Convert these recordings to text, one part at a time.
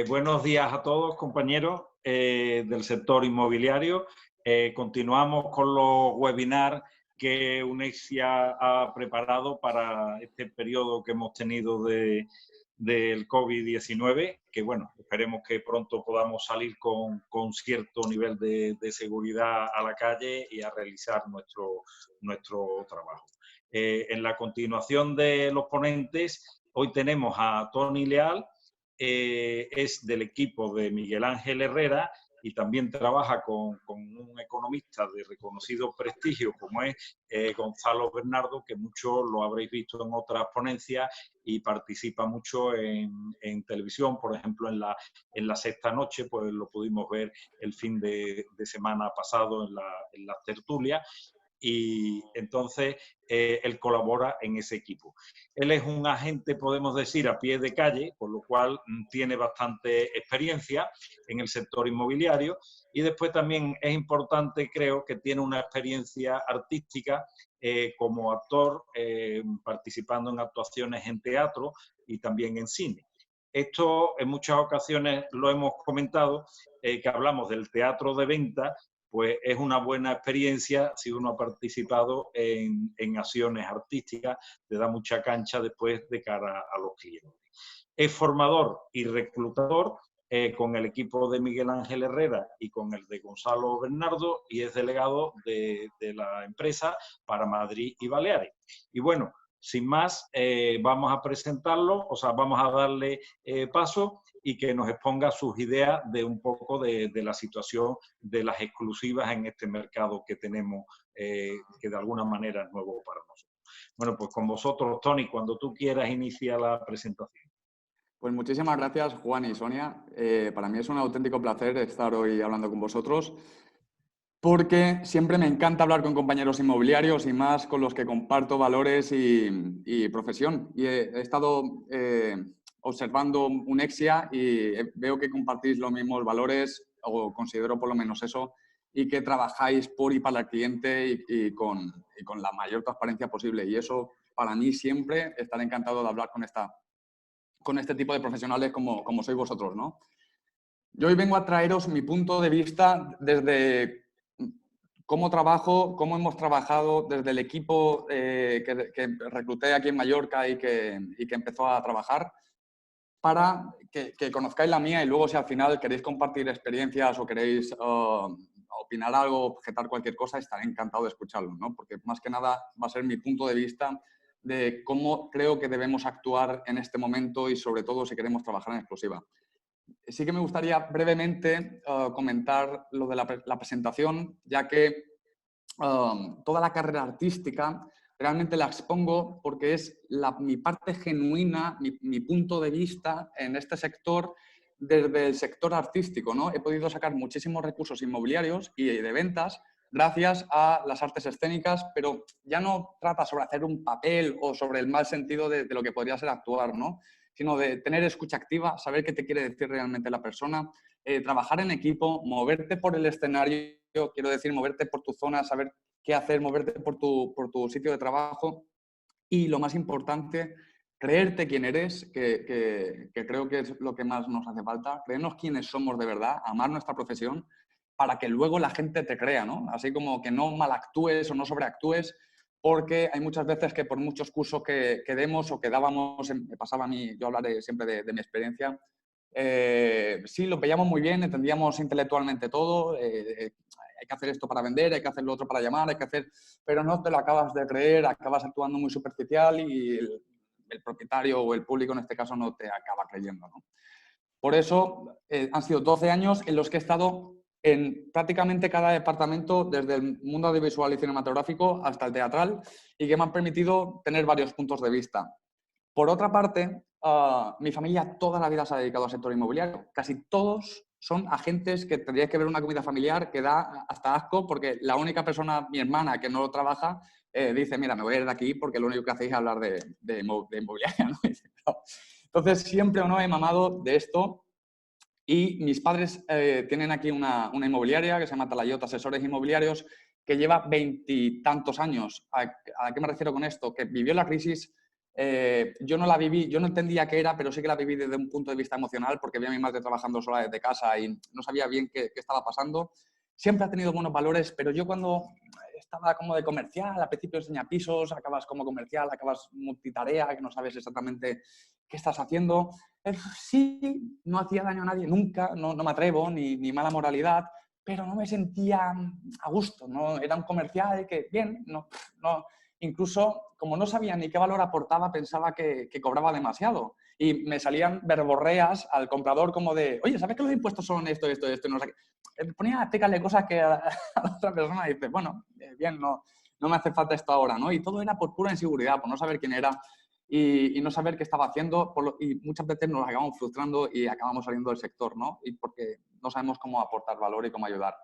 Buenos días a todos, compañeros del sector inmobiliario. Continuamos con los webinars que Unexia ha preparado para este periodo que hemos tenido del COVID-19, que bueno, esperemos que pronto podamos salir con cierto nivel de seguridad a la calle y a realizar nuestro trabajo. En la continuación de los ponentes, hoy tenemos a Tony Leal. Es del equipo de Miguel Ángel Herrera y también trabaja con un economista de reconocido prestigio como es Gonzalo Bernardo, que muchos lo habréis visto en otras ponencias y participa mucho en televisión, por ejemplo en la Sexta Noche, pues lo pudimos ver el fin de semana pasado en las tertulias. Y entonces él colabora en ese equipo. Él es un agente, podemos decir, a pie de calle, por lo cual tiene bastante experiencia en el sector inmobiliario y después también es importante, creo, que tiene una experiencia artística como actor, participando en actuaciones en teatro y también en cine. Esto en muchas ocasiones lo hemos comentado, que hablamos del teatro de venta, pues es una buena experiencia si uno ha participado en acciones artísticas, te da mucha cancha después de cara a los clientes. Es formador y reclutador con el equipo de Miguel Ángel Herrera y con el de Gonzalo Bernardo y es delegado de la empresa para Madrid y Baleares. Y bueno, sin más, vamos a presentarlo, o sea, vamos a darle paso y que nos exponga sus ideas de un poco de la situación de las exclusivas en este mercado que tenemos, que de alguna manera es nuevo para nosotros. Bueno, pues con vosotros, Tony, cuando tú quieras, inicia la presentación. Pues muchísimas gracias, Juan y Sonia. Para mí es un auténtico placer estar hoy hablando con vosotros, porque siempre me encanta hablar con compañeros inmobiliarios y más con los que comparto valores y profesión. Y he estado observando Unexia y veo que compartís los mismos valores, o considero por lo menos eso, y que trabajáis por y para el cliente y con la mayor transparencia posible. Y eso, para mí, siempre estaré encantado de hablar con este tipo de profesionales como sois vosotros, ¿no? Yo hoy vengo a traeros mi punto de vista desde cómo trabajo, cómo hemos trabajado desde el equipo que recluté aquí en Mallorca y que empezó a trabajar, para que conozcáis la mía y luego si al final queréis compartir experiencias o queréis opinar algo, objetar cualquier cosa, estaré encantado de escucharlo, ¿no? Porque más que nada va a ser mi punto de vista de cómo creo que debemos actuar en este momento y sobre todo si queremos trabajar en exclusiva. Sí que me gustaría brevemente comentar lo de la presentación, ya que toda la carrera artística realmente la expongo porque es mi parte genuina, mi punto de vista en este sector desde el sector artístico, ¿no? He podido sacar muchísimos recursos inmobiliarios y de ventas gracias a las artes escénicas, pero ya no trata sobre hacer un papel o sobre el mal sentido de lo que podría ser actuar, ¿no? Sino de tener escucha activa, saber qué te quiere decir realmente la persona, trabajar en equipo, moverte por el escenario, quiero decir, moverte por tu zona, saber qué hacer, moverte por tu sitio de trabajo y, lo más importante, creerte quién eres, que creo que es lo que más nos hace falta, creernos quiénes somos de verdad, amar nuestra profesión para que luego la gente te crea, ¿no? Así como que no malactúes o no sobreactúes, porque hay muchas veces que por muchos cursos que demos o que dábamos, me pasaba a mí, yo hablaré siempre de mi experiencia, sí, lo veíamos muy bien, entendíamos intelectualmente todo, hay que hacer esto para vender, hay que hacer lo otro para llamar, hay que hacer... pero no te lo acabas de creer, acabas actuando muy superficial y el propietario o el público en este caso no te acaba creyendo, ¿no? Por eso han sido 12 años en los que he estado en prácticamente cada departamento, desde el mundo audiovisual y cinematográfico hasta el teatral, y que me han permitido tener varios puntos de vista. Por otra parte, mi familia toda la vida se ha dedicado al sector inmobiliario. Casi todos son agentes que tendríais que ver una comida familiar que da hasta asco, porque la única persona, mi hermana, que no lo trabaja, dice, mira, me voy a ir de aquí porque lo único que hacéis es hablar de inmobiliaria, ¿no? Entonces, siempre o no he mamado de esto. Y mis padres tienen aquí una inmobiliaria que se llama Talayot Asesores Inmobiliarios, que lleva 20 y tantos años. ¿A qué me refiero con esto? Que vivió la crisis Yo no la viví, yo no entendía qué era, pero sí que la viví desde un punto de vista emocional porque vi a mi madre trabajando sola desde casa y no sabía bien qué estaba pasando. Siempre ha tenido buenos valores, pero yo cuando estaba como de comercial, al principio enseña pisos, acabas como comercial, acabas multitarea, que no sabes exactamente qué estás haciendo. Sí, no hacía daño a nadie nunca, no me atrevo, ni mala moralidad, pero no me sentía a gusto, ¿no? Era un comercial que, bien, no, incluso como no sabía ni qué valor aportaba, pensaba que cobraba demasiado. Y me salían verborreas al comprador como de, oye, ¿sabes que los impuestos son esto, esto, esto? No sé qué. Ponía a explicarle cosas que a la otra persona dice, bueno, bien, no me hace falta esto ahora, ¿no? Y todo era por pura inseguridad, por no saber quién era y no saber qué estaba haciendo. Y muchas veces nos acabamos frustrando y acabamos saliendo del sector, ¿no? Y porque no sabemos cómo aportar valor y cómo ayudar.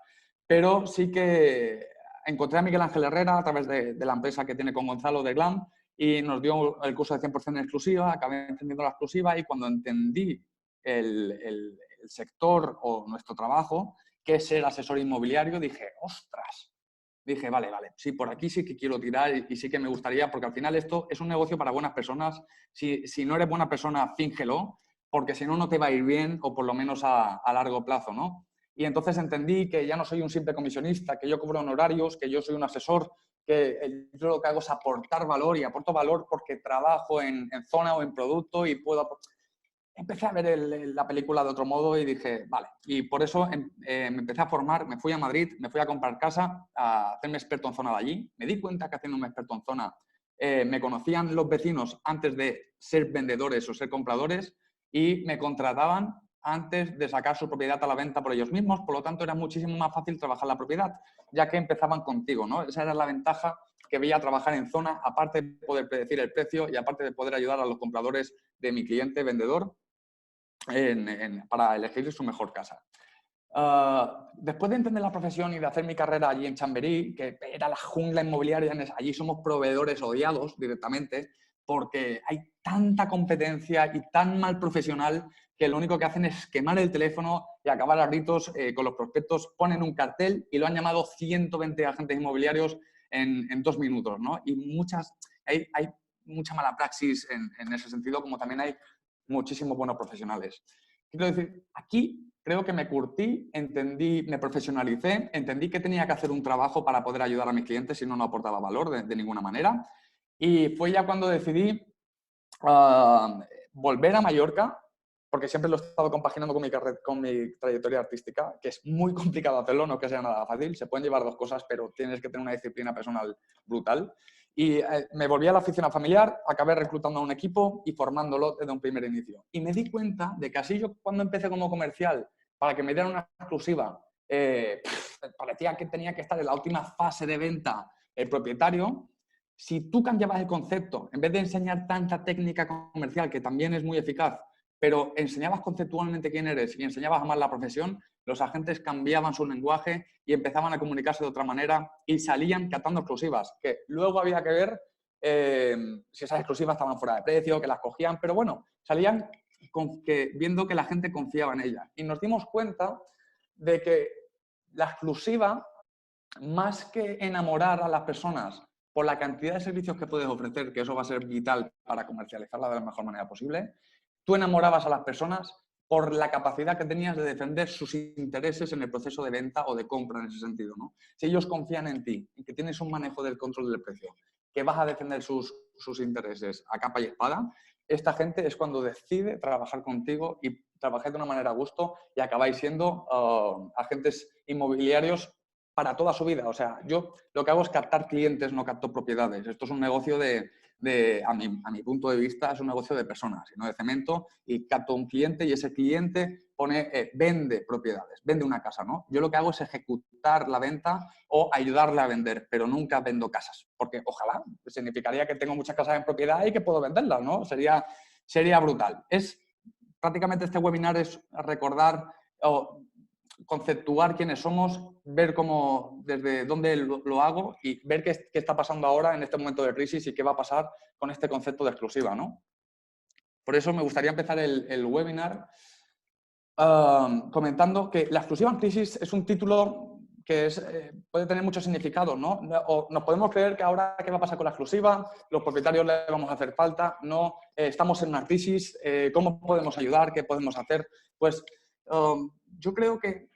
Pero sí que encontré a Miguel Ángel Herrera a través de la empresa que tiene con Gonzalo de Glam y nos dio el curso de 100% en exclusiva, acabé entendiendo la exclusiva y cuando entendí el sector o nuestro trabajo, que es ser asesor inmobiliario, dije, ostras, dije, vale, sí, por aquí sí que quiero tirar y sí que me gustaría, porque al final esto es un negocio para buenas personas. Si no eres buena persona, fíngelo, porque si no, no te va a ir bien o por lo menos a largo plazo, ¿no? Y entonces entendí que ya no soy un simple comisionista, que yo cobro honorarios, que yo soy un asesor, que yo lo que hago es aportar valor y aporto valor porque trabajo en zona o en producto y puedo aportar. Empecé a ver la película de otro modo y dije, vale. Y por eso me empecé a formar, me fui a Madrid, me fui a comprar casa, a hacerme experto en zona de allí. Me di cuenta que haciéndome experto en zona me conocían los vecinos antes de ser vendedores o ser compradores y me contrataban antes de sacar su propiedad a la venta por ellos mismos. Por lo tanto, era muchísimo más fácil trabajar la propiedad, ya que empezaban contigo, ¿no? Esa era la ventaja que veía trabajar en zona, aparte de poder predecir el precio y aparte de poder ayudar a los compradores de mi cliente vendedor para elegir su mejor casa. Después de entender la profesión y de hacer mi carrera allí en Chamberí, que era la jungla inmobiliaria, allí somos proveedores odiados directamente porque hay tanta competencia y tan mal profesional que lo único que hacen es quemar el teléfono y acabar a gritos con los prospectos, ponen un cartel y lo han llamado 120 agentes inmobiliarios en 2 minutos, ¿no? Y hay mucha mala praxis en ese sentido, como también hay muchísimos buenos profesionales. Quiero decir, aquí creo que me curtí, entendí, me profesionalicé, entendí que tenía que hacer un trabajo para poder ayudar a mis clientes, si no, no aportaba valor de ninguna manera. Y fue ya cuando decidí volver a Mallorca, porque siempre lo he estado compaginando con mi trayectoria artística, que es muy complicado hacerlo, no que sea nada fácil. Se pueden llevar 2 cosas, pero tienes que tener una disciplina personal brutal. Y me volví a la oficina familiar, acabé reclutando a un equipo y formándolo desde un primer inicio. Y me di cuenta de que así yo cuando empecé como comercial, para que me dieran una exclusiva, parecía que tenía que estar en la última fase de venta el propietario. Si tú cambiabas el concepto, en vez de enseñar tanta técnica comercial, que también es muy eficaz, pero enseñabas conceptualmente quién eres y enseñabas a amar la profesión, los agentes cambiaban su lenguaje y empezaban a comunicarse de otra manera y salían catando exclusivas, que luego había que ver si esas exclusivas estaban fuera de precio, que las cogían, pero bueno, salían viendo que la gente confiaba en ellas. Y nos dimos cuenta de que la exclusiva, más que enamorar a las personas por la cantidad de servicios que puedes ofrecer, que eso va a ser vital para comercializarla de la mejor manera posible, tú enamorabas a las personas por la capacidad que tenías de defender sus intereses en el proceso de venta o de compra en ese sentido, ¿no? Si ellos confían en ti y que tienes un manejo del control del precio, que vas a defender sus intereses a capa y espada, esta gente es cuando decide trabajar contigo y trabajar de una manera a gusto y acabáis siendo agentes inmobiliarios para toda su vida. O sea, yo lo que hago es captar clientes, no capto propiedades. Esto es un negocio a mi punto de vista, es un negocio de personas, y no de cemento, y capto un cliente y ese cliente vende propiedades, vende una casa, ¿no? Yo lo que hago es ejecutar la venta o ayudarle a vender, pero nunca vendo casas, porque ojalá, significaría que tengo muchas casas en propiedad y que puedo venderlas, ¿no? Sería brutal. Prácticamente este webinar es recordar o conceptuar quiénes somos, ver cómo, desde dónde lo hago y ver qué está pasando ahora en este momento de crisis y qué va a pasar con este concepto de exclusiva, ¿no? Por eso me gustaría empezar el webinar comentando que la exclusiva en crisis es un título puede tener mucho significado, ¿no? O nos podemos creer que ahora, ¿qué va a pasar con la exclusiva? Los propietarios le vamos a hacer falta, no, estamos en una crisis, ¿cómo podemos ayudar? ¿Qué podemos hacer? Pues yo creo que,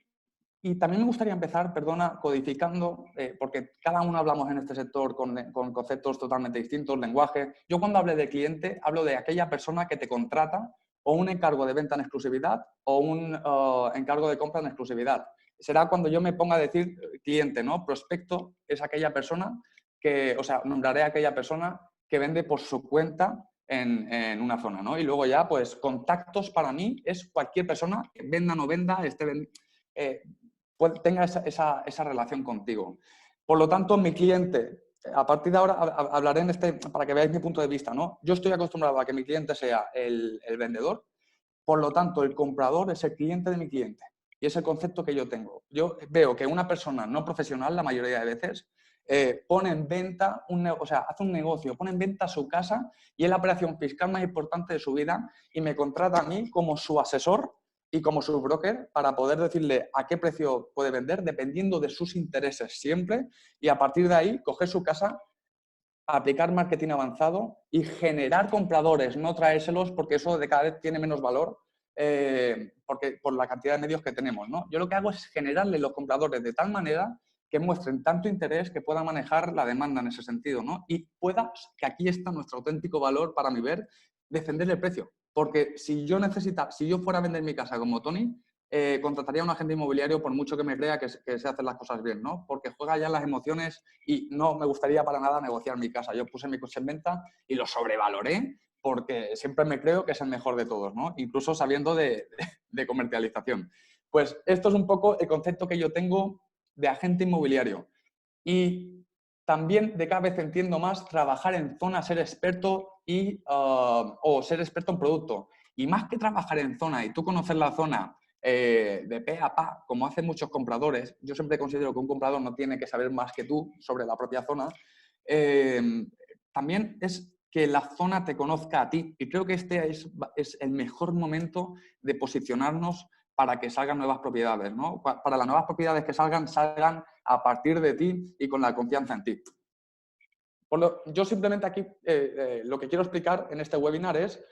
y también me gustaría empezar, perdona, codificando, porque cada uno hablamos en este sector con conceptos totalmente distintos, lenguaje. Yo cuando hablo de cliente, hablo de aquella persona que te contrata o un encargo de venta en exclusividad o un encargo de compra en exclusividad. Será cuando yo me ponga a decir cliente, ¿no? Prospecto es aquella persona que, o sea, nombraré a aquella persona que vende por su cuenta en una zona, ¿no? Y luego ya, pues, contactos para mí es cualquier persona que venda o no venda, tenga esa relación contigo. Por lo tanto, mi cliente, a partir de ahora hablaré para que veáis mi punto de vista, ¿no? Yo estoy acostumbrado a que mi cliente sea el vendedor, por lo tanto, el comprador es el cliente de mi cliente. Y es el concepto que yo tengo. Yo veo que una persona no profesional, la mayoría de veces, pone en venta, hace un negocio, pone en venta su casa y es la operación fiscal más importante de su vida y me contrata a mí como su asesor y como su broker para poder decirle a qué precio puede vender dependiendo de sus intereses siempre y a partir de ahí coger su casa, aplicar marketing avanzado y generar compradores, no traérselos porque eso de cada vez tiene menos valor por la cantidad de medios que tenemos, ¿no? Yo lo que hago es generarle los compradores de tal manera que muestren tanto interés que puedan manejar la demanda en ese sentido, ¿no? Y que aquí está nuestro auténtico valor para mi ver, defender el precio. Porque si yo fuera a vender mi casa como Tony, contrataría a un agente inmobiliario por mucho que me crea que se hacen las cosas bien, ¿no? Porque juega ya las emociones y no me gustaría para nada negociar mi casa. Yo puse mi coche en venta y lo sobrevaloré porque siempre me creo que es el mejor de todos, ¿no? Incluso sabiendo de comercialización. Pues esto es un poco el concepto que yo tengo de agente inmobiliario. Y también de cada vez entiendo más trabajar en zona, ser experto o ser experto en producto. Y más que trabajar en zona y tú conocer la zona de pe a pa, como hacen muchos compradores, yo siempre considero que un comprador no tiene que saber más que tú sobre la propia zona, también es que la zona te conozca a ti. Y creo que este es el mejor momento de posicionarnos para que salgan nuevas propiedades, ¿no? Para las nuevas propiedades que salgan a partir de ti y con la confianza en ti. Yo simplemente aquí lo que quiero explicar en este webinar es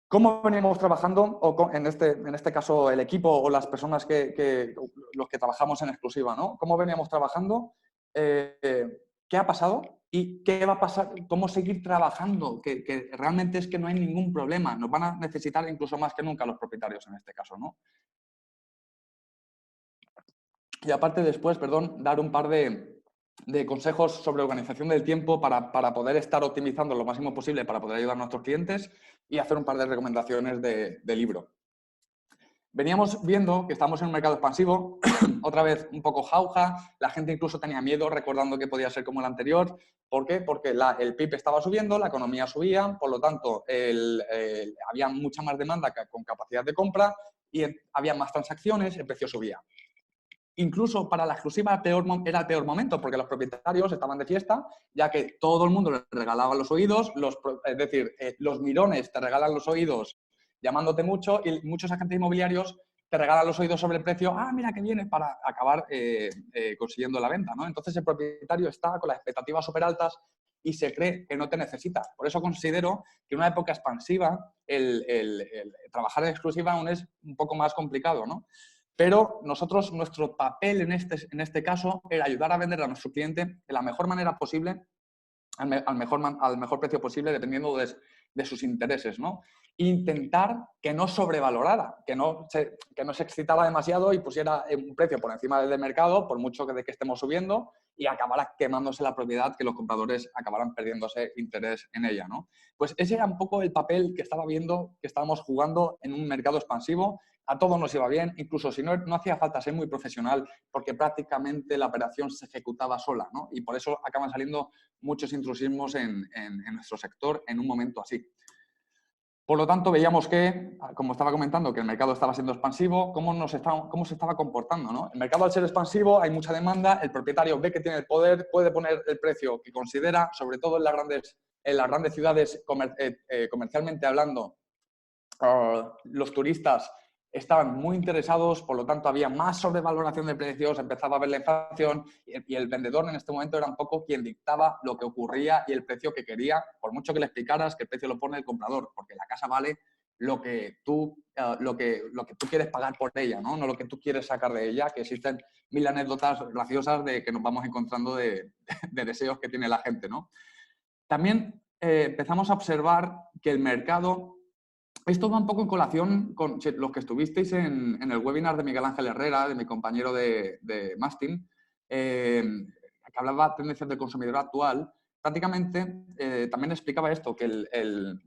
cómo venimos trabajando, o en este caso el equipo o las personas los que trabajamos en exclusiva, ¿no? Cómo veníamos trabajando, qué ha pasado y qué va a pasar, cómo seguir trabajando, que realmente es que no hay ningún problema. Nos van a necesitar incluso más que nunca los propietarios en este caso, ¿no? Y aparte después, dar un par de consejos sobre organización del tiempo para poder estar optimizando lo máximo posible para poder ayudar a nuestros clientes y hacer un par de recomendaciones de libro. Veníamos viendo que estamos en un mercado expansivo, otra vez un poco jauja, la gente incluso tenía miedo recordando que podía ser como el anterior. ¿Por qué? Porque el PIB estaba subiendo, la economía subía, por lo tanto había mucha más demanda con capacidad de compra y había más transacciones, el precio subía. Incluso para la exclusiva era el peor momento porque los propietarios estaban de fiesta, ya que todo el mundo les regalaba los oídos, es decir, los mirones te regalan los oídos llamándote mucho y muchos agentes inmobiliarios te regalan los oídos sobre el precio, mira que viene, para acabar consiguiendo la venta, ¿no? Entonces el propietario está con las expectativas súper altas y se cree que no te necesita. Por eso considero que en una época expansiva el trabajar en exclusiva aún es un poco más complicado, ¿no? Pero nuestro papel en este caso era ayudar a vender a nuestro cliente de la mejor manera posible, al mejor precio posible, dependiendo de sus intereses, ¿no? Intentar que no sobrevalorara, que no se excitara demasiado y pusiera un precio por encima del mercado, por mucho que estemos subiendo, y acabara quemándose la propiedad, que los compradores acabaran perdiéndose interés en ella, ¿no? Pues ese era un poco el papel que estaba viendo, que estábamos jugando en un mercado expansivo. A todos nos iba bien, incluso si no hacía falta ser muy profesional, porque prácticamente la operación se ejecutaba sola, ¿no? Y por eso acaban saliendo muchos intrusismos en nuestro sector en un momento así. Por lo tanto, veíamos que, como estaba comentando, que el mercado estaba siendo expansivo, cómo se estaba comportando, ¿no? El mercado, al ser expansivo, hay mucha demanda, el propietario ve que tiene el poder, puede poner el precio que considera, sobre todo en las grandes ciudades comercialmente hablando, los turistas estaban muy interesados, por lo tanto había más sobrevaloración de precios, empezaba a ver la inflación y el vendedor en este momento era un poco quien dictaba lo que ocurría y el precio que quería, por mucho que le explicaras que el precio lo pone el comprador, porque la casa vale lo que tú quieres pagar por ella, ¿no? No lo que tú quieres sacar de ella, que existen mil anécdotas graciosas de que nos vamos encontrando de deseos que tiene la gente, ¿no? También empezamos a observar que el mercado, esto va un poco en colación con los que estuvisteis en el webinar de Miguel Ángel Herrera, de mi compañero de Mastin, que hablaba de tendencias del consumidor actual. Prácticamente también explicaba esto, que el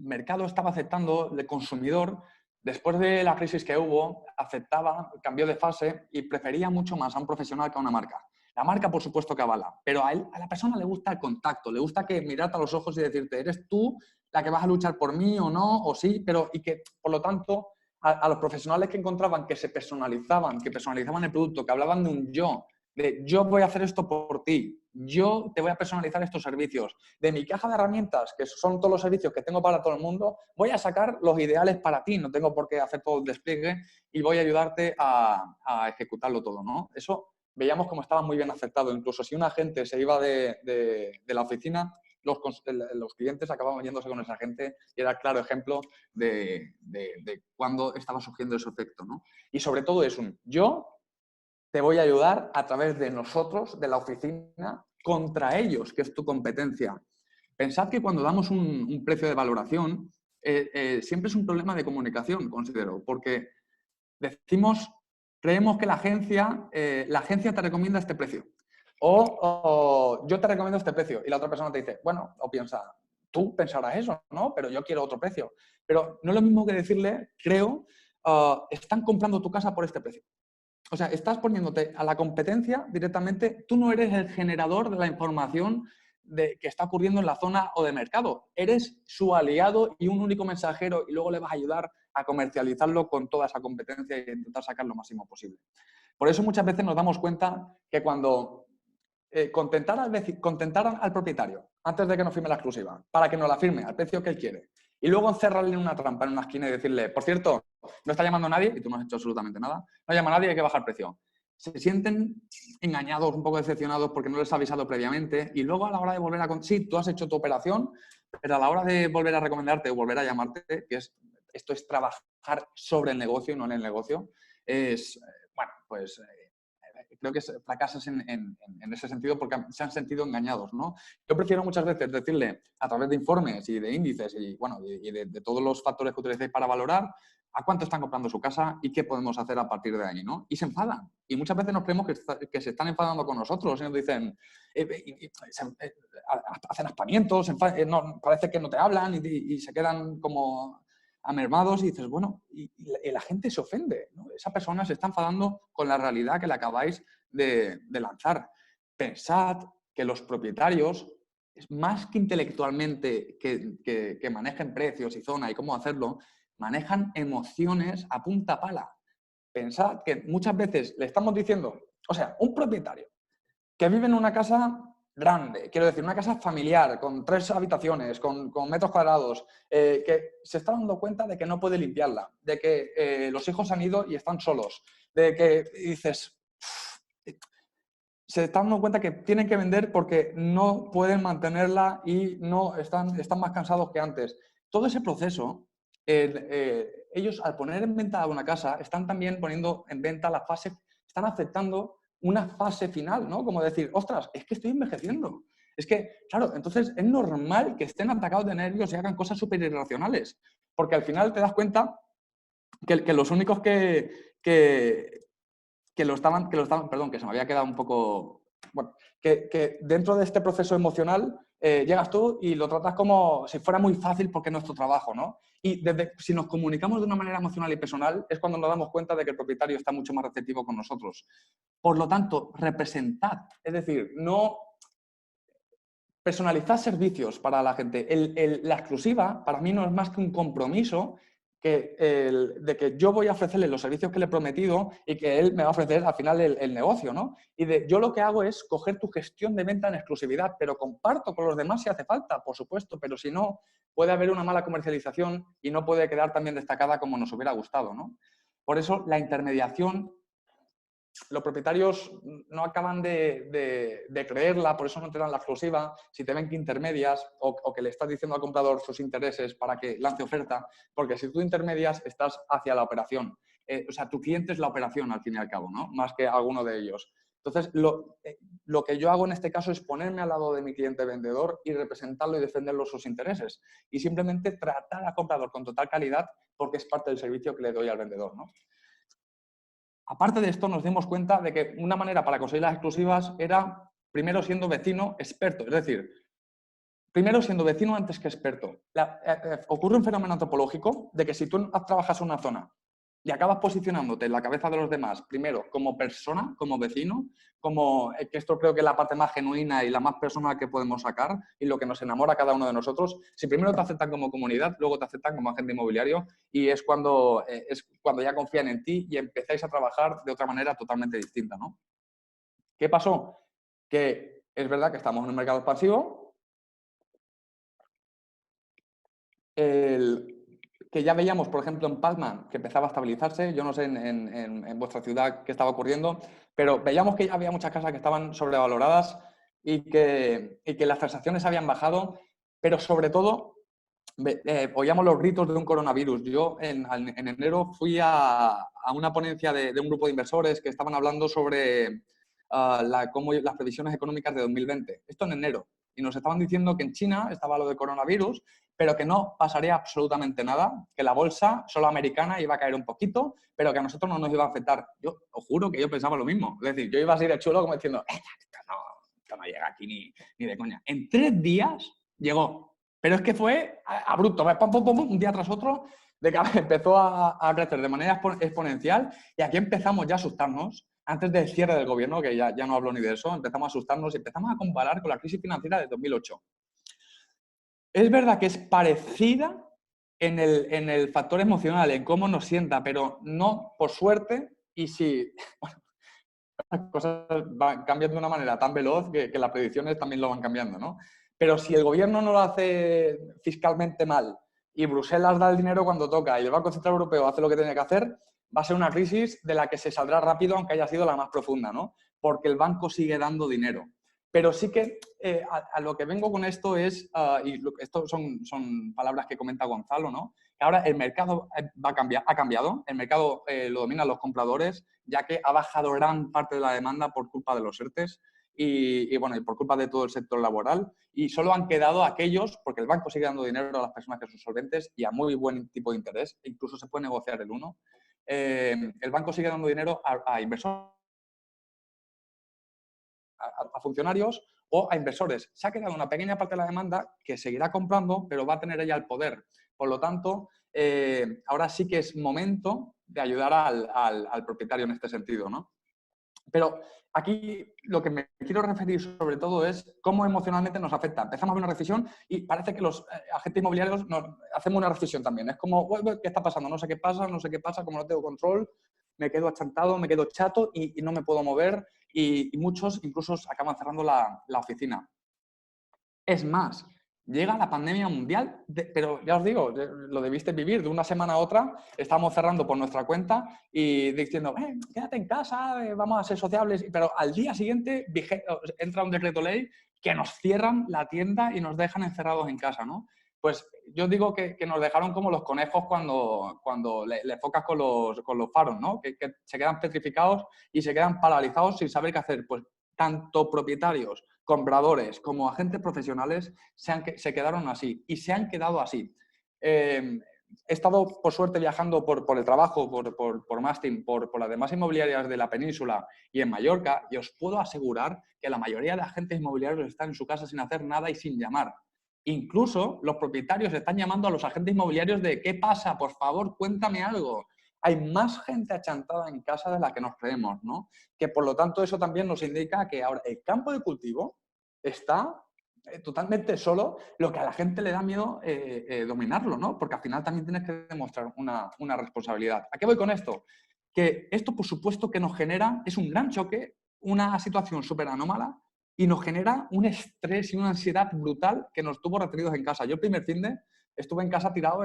mercado estaba aceptando, el consumidor, después de la crisis que hubo, aceptaba, cambió de fase y prefería mucho más a un profesional que a una marca. La marca, por supuesto, que avala, pero a la persona le gusta el contacto, le gusta que mirarte a los ojos y decirte, ¿eres tú la que vas a luchar por mí o no? O sí, pero y que, por lo tanto, a los profesionales que encontraban que se personalizaban, que personalizaban el producto, que hablaban de un yo, de yo voy a hacer esto por ti, yo te voy a personalizar estos servicios. De mi caja de herramientas, que son todos los servicios que tengo para todo el mundo, voy a sacar los ideales para ti, no tengo por qué hacer todo el despliegue y voy a ayudarte a ejecutarlo todo, ¿no? Eso veíamos como estaba muy bien aceptado. Incluso si un agente se iba de la oficina, los clientes acababan yéndose con esa gente y era claro ejemplo de cuándo estaba surgiendo ese efecto, ¿no? Y sobre todo es yo te voy a ayudar a través de nosotros, de la oficina, contra ellos, que es tu competencia. Pensad que cuando damos un precio de valoración, siempre es un problema de comunicación, considero, porque decimos, creemos que la agencia te recomienda este precio. O yo te recomiendo este precio y la otra persona te dice, bueno, o piensa, tú pensarás eso, ¿no? Pero yo quiero otro precio. Pero no es lo mismo que decirle, creo, están comprando tu casa por este precio. O sea, estás poniéndote a la competencia directamente. Tú no eres el generador de la información que está ocurriendo en la zona o de mercado. Eres su aliado y un único mensajero y luego le vas a ayudar a comercializarlo con toda esa competencia e intentar sacar lo máximo posible. Por eso muchas veces nos damos cuenta que cuando contentar al propietario antes de que nos firme la exclusiva, para que nos la firme al precio que él quiere, y luego encerrarle en una trampa, en una esquina y decirle, por cierto, no está llamando a nadie, y tú no has hecho absolutamente nada, no llama a nadie, hay que bajar el precio. Se sienten engañados, un poco decepcionados porque no les ha avisado previamente, y luego a la hora de volver a... Sí, tú has hecho tu operación, pero a la hora de volver a recomendarte o volver a llamarte, esto es trabajar sobre el negocio y no en el negocio, bueno, pues... creo que fracasas en ese sentido porque se han sentido engañados, ¿no? Yo prefiero muchas veces decirle a través de informes y de índices y, bueno, y de todos los factores que utilicéis para valorar a cuánto están comprando su casa y qué podemos hacer a partir de ahí, ¿no? Y se enfadan. Y muchas veces nos creemos que se están enfadando con nosotros y nos dicen, hacen aspamientos, parece que no te hablan y se quedan como amermados y dices, bueno, y la gente se ofende, ¿no? Esa persona se está enfadando con la realidad que le acabáis de lanzar. Pensad que los propietarios, más que intelectualmente que manejen precios y zona y cómo hacerlo, manejan emociones a punta pala. Pensad que muchas veces le estamos diciendo, o sea, un propietario que vive en una casa grande, quiero decir, una casa familiar, con 3 habitaciones, con metros cuadrados, que se está dando cuenta de que no puede limpiarla, de que los hijos han ido y están solos, de que dices, se están dando cuenta que tienen que vender porque no pueden mantenerla y no están más cansados que antes. Todo ese proceso, ellos al poner en venta una casa, están también poniendo en venta la fase, están aceptando una fase final, ¿no? Como decir, ostras, es que estoy envejeciendo. Es que, claro, entonces es normal que estén atacados de nervios y hagan cosas súper irracionales. Porque al final te das cuenta que los únicos que lo estaban, perdón, que se me había quedado un poco, bueno, que dentro de este proceso emocional llegas tú y lo tratas como si fuera muy fácil porque es nuestro trabajo, ¿no? Y si nos comunicamos de una manera emocional y personal es cuando nos damos cuenta de que el propietario está mucho más receptivo con nosotros. Por lo tanto, representad, es decir, no personalizar servicios para la gente. La exclusiva para mí no es más que un compromiso de que yo voy a ofrecerle los servicios que le he prometido y que él me va a ofrecer al final el negocio, ¿no? Y yo lo que hago es coger tu gestión de venta en exclusividad, pero comparto con los demás si hace falta, por supuesto, pero si no, puede haber una mala comercialización y no puede quedar tan bien destacada como nos hubiera gustado, ¿no? Por eso la intermediación, los propietarios no acaban de creerla, por eso no te dan la exclusiva, si te ven que intermedias o que le estás diciendo al comprador sus intereses para que lance oferta, porque si tú intermedias estás hacia la operación. O sea, tu cliente es la operación al fin y al cabo, ¿no? Más que alguno de ellos. Entonces, lo que yo hago en este caso es ponerme al lado de mi cliente vendedor y representarlo y defenderlo sus intereses. Y simplemente tratar al comprador con total calidad porque es parte del servicio que le doy al vendedor, ¿no? Aparte de esto, nos dimos cuenta de que una manera para conseguir las exclusivas era primero siendo vecino experto. Es decir, primero siendo vecino antes que experto. Ocurre un fenómeno antropológico de que si tú trabajas en una zona y acabas posicionándote en la cabeza de los demás, primero como persona, como vecino, como que esto creo que es la parte más genuina y la más personal que podemos sacar y lo que nos enamora a cada uno de nosotros. Si primero te aceptan como comunidad, luego te aceptan como agente inmobiliario y es cuando ya confían en ti y empezáis a trabajar de otra manera totalmente distinta, ¿no? ¿Qué pasó? Que es verdad que estamos en un mercado expansivo, que ya veíamos, por ejemplo, en Palma, que empezaba a estabilizarse. Yo no sé en vuestra ciudad qué estaba ocurriendo, pero veíamos que ya había muchas casas que estaban sobrevaloradas y que las transacciones habían bajado, pero sobre todo oíamos los gritos de un coronavirus. Yo en enero fui a una ponencia de un grupo de inversores que estaban hablando sobre cómo las previsiones económicas de 2020. Esto en enero. Y nos estaban diciendo que en China estaba lo de coronavirus, pero que no pasaría absolutamente nada, que la bolsa solo americana iba a caer un poquito, pero que a nosotros no nos iba a afectar. Yo os juro que yo pensaba lo mismo. Es decir, yo iba así de chulo como diciendo, esto no llega aquí ni de coña. En 3 días llegó. Pero es que fue abrupto, un día tras otro, de que empezó a crecer de manera exponencial y aquí empezamos ya a asustarnos. Antes del cierre del gobierno, que ya no hablo ni de eso, empezamos a asustarnos y empezamos a comparar con la crisis financiera de 2008. Es verdad que es parecida en el factor emocional, en cómo nos sienta, pero no por suerte y si bueno, las cosas cambian de una manera tan veloz que las predicciones también lo van cambiando, ¿no? Pero si el gobierno no lo hace fiscalmente mal y Bruselas da el dinero cuando toca y el Banco Central Europeo hace lo que tiene que hacer, va a ser una crisis de la que se saldrá rápido, aunque haya sido la más profunda, ¿no? Porque el banco sigue dando dinero. Pero sí que a lo que vengo con esto es, y esto son palabras que comenta Gonzalo, ¿no? Que ahora el mercado ha cambiado, el mercado lo dominan los compradores, ya que ha bajado gran parte de la demanda por culpa de los ERTEs y por culpa de todo el sector laboral. Y solo han quedado aquellos, porque el banco sigue dando dinero a las personas que son solventes y a muy buen tipo de interés, incluso se puede negociar el 1. El banco sigue dando dinero a inversores, a funcionarios o a inversores. Se ha quedado una pequeña parte de la demanda que seguirá comprando, pero va a tener ella el poder. Por lo tanto, ahora sí que es momento de ayudar al propietario en este sentido, ¿no? Pero aquí lo que me quiero referir sobre todo es cómo emocionalmente nos afecta. Empezamos a ver una recesión y parece que los agentes inmobiliarios hacemos una recesión también. Es como, ¿qué está pasando? No sé qué pasa, como no tengo control, me quedo achantado, me quedo chato y no me puedo mover y muchos incluso acaban cerrando la oficina. Es más, llega la pandemia mundial, pero ya os digo, lo debiste vivir, de una semana a otra, estamos cerrando por nuestra cuenta y diciendo, quédate en casa, vamos a ser sociables, pero al día siguiente entra un decreto ley que nos cierran la tienda y nos dejan encerrados en casa, ¿no? Pues yo digo que nos dejaron como los conejos cuando le focas con los faros, ¿no? Que se quedan petrificados y se quedan paralizados sin saber qué hacer. Pues tanto propietarios, compradores como agentes profesionales se quedaron así y se han quedado así. He estado, por suerte, viajando por el trabajo, por Mastin, por las demás inmobiliarias de la península y en Mallorca, y os puedo asegurar que la mayoría de agentes inmobiliarios están en su casa sin hacer nada y sin llamar. Incluso los propietarios están llamando a los agentes inmobiliarios de ¿qué pasa? Por favor, cuéntame algo. Hay más gente achantada en casa de la que nos creemos, ¿no? Que por lo tanto eso también nos indica que ahora el campo de cultivo está totalmente solo, lo que a la gente le da miedo dominarlo, ¿no? Porque al final también tienes que demostrar una responsabilidad. ¿A qué voy con esto? Que esto, por supuesto, que nos genera, es un gran choque, una situación súper anómala y nos genera un estrés y una ansiedad brutal que nos tuvo retenidos en casa. Yo el primer fin de estuve en casa tirado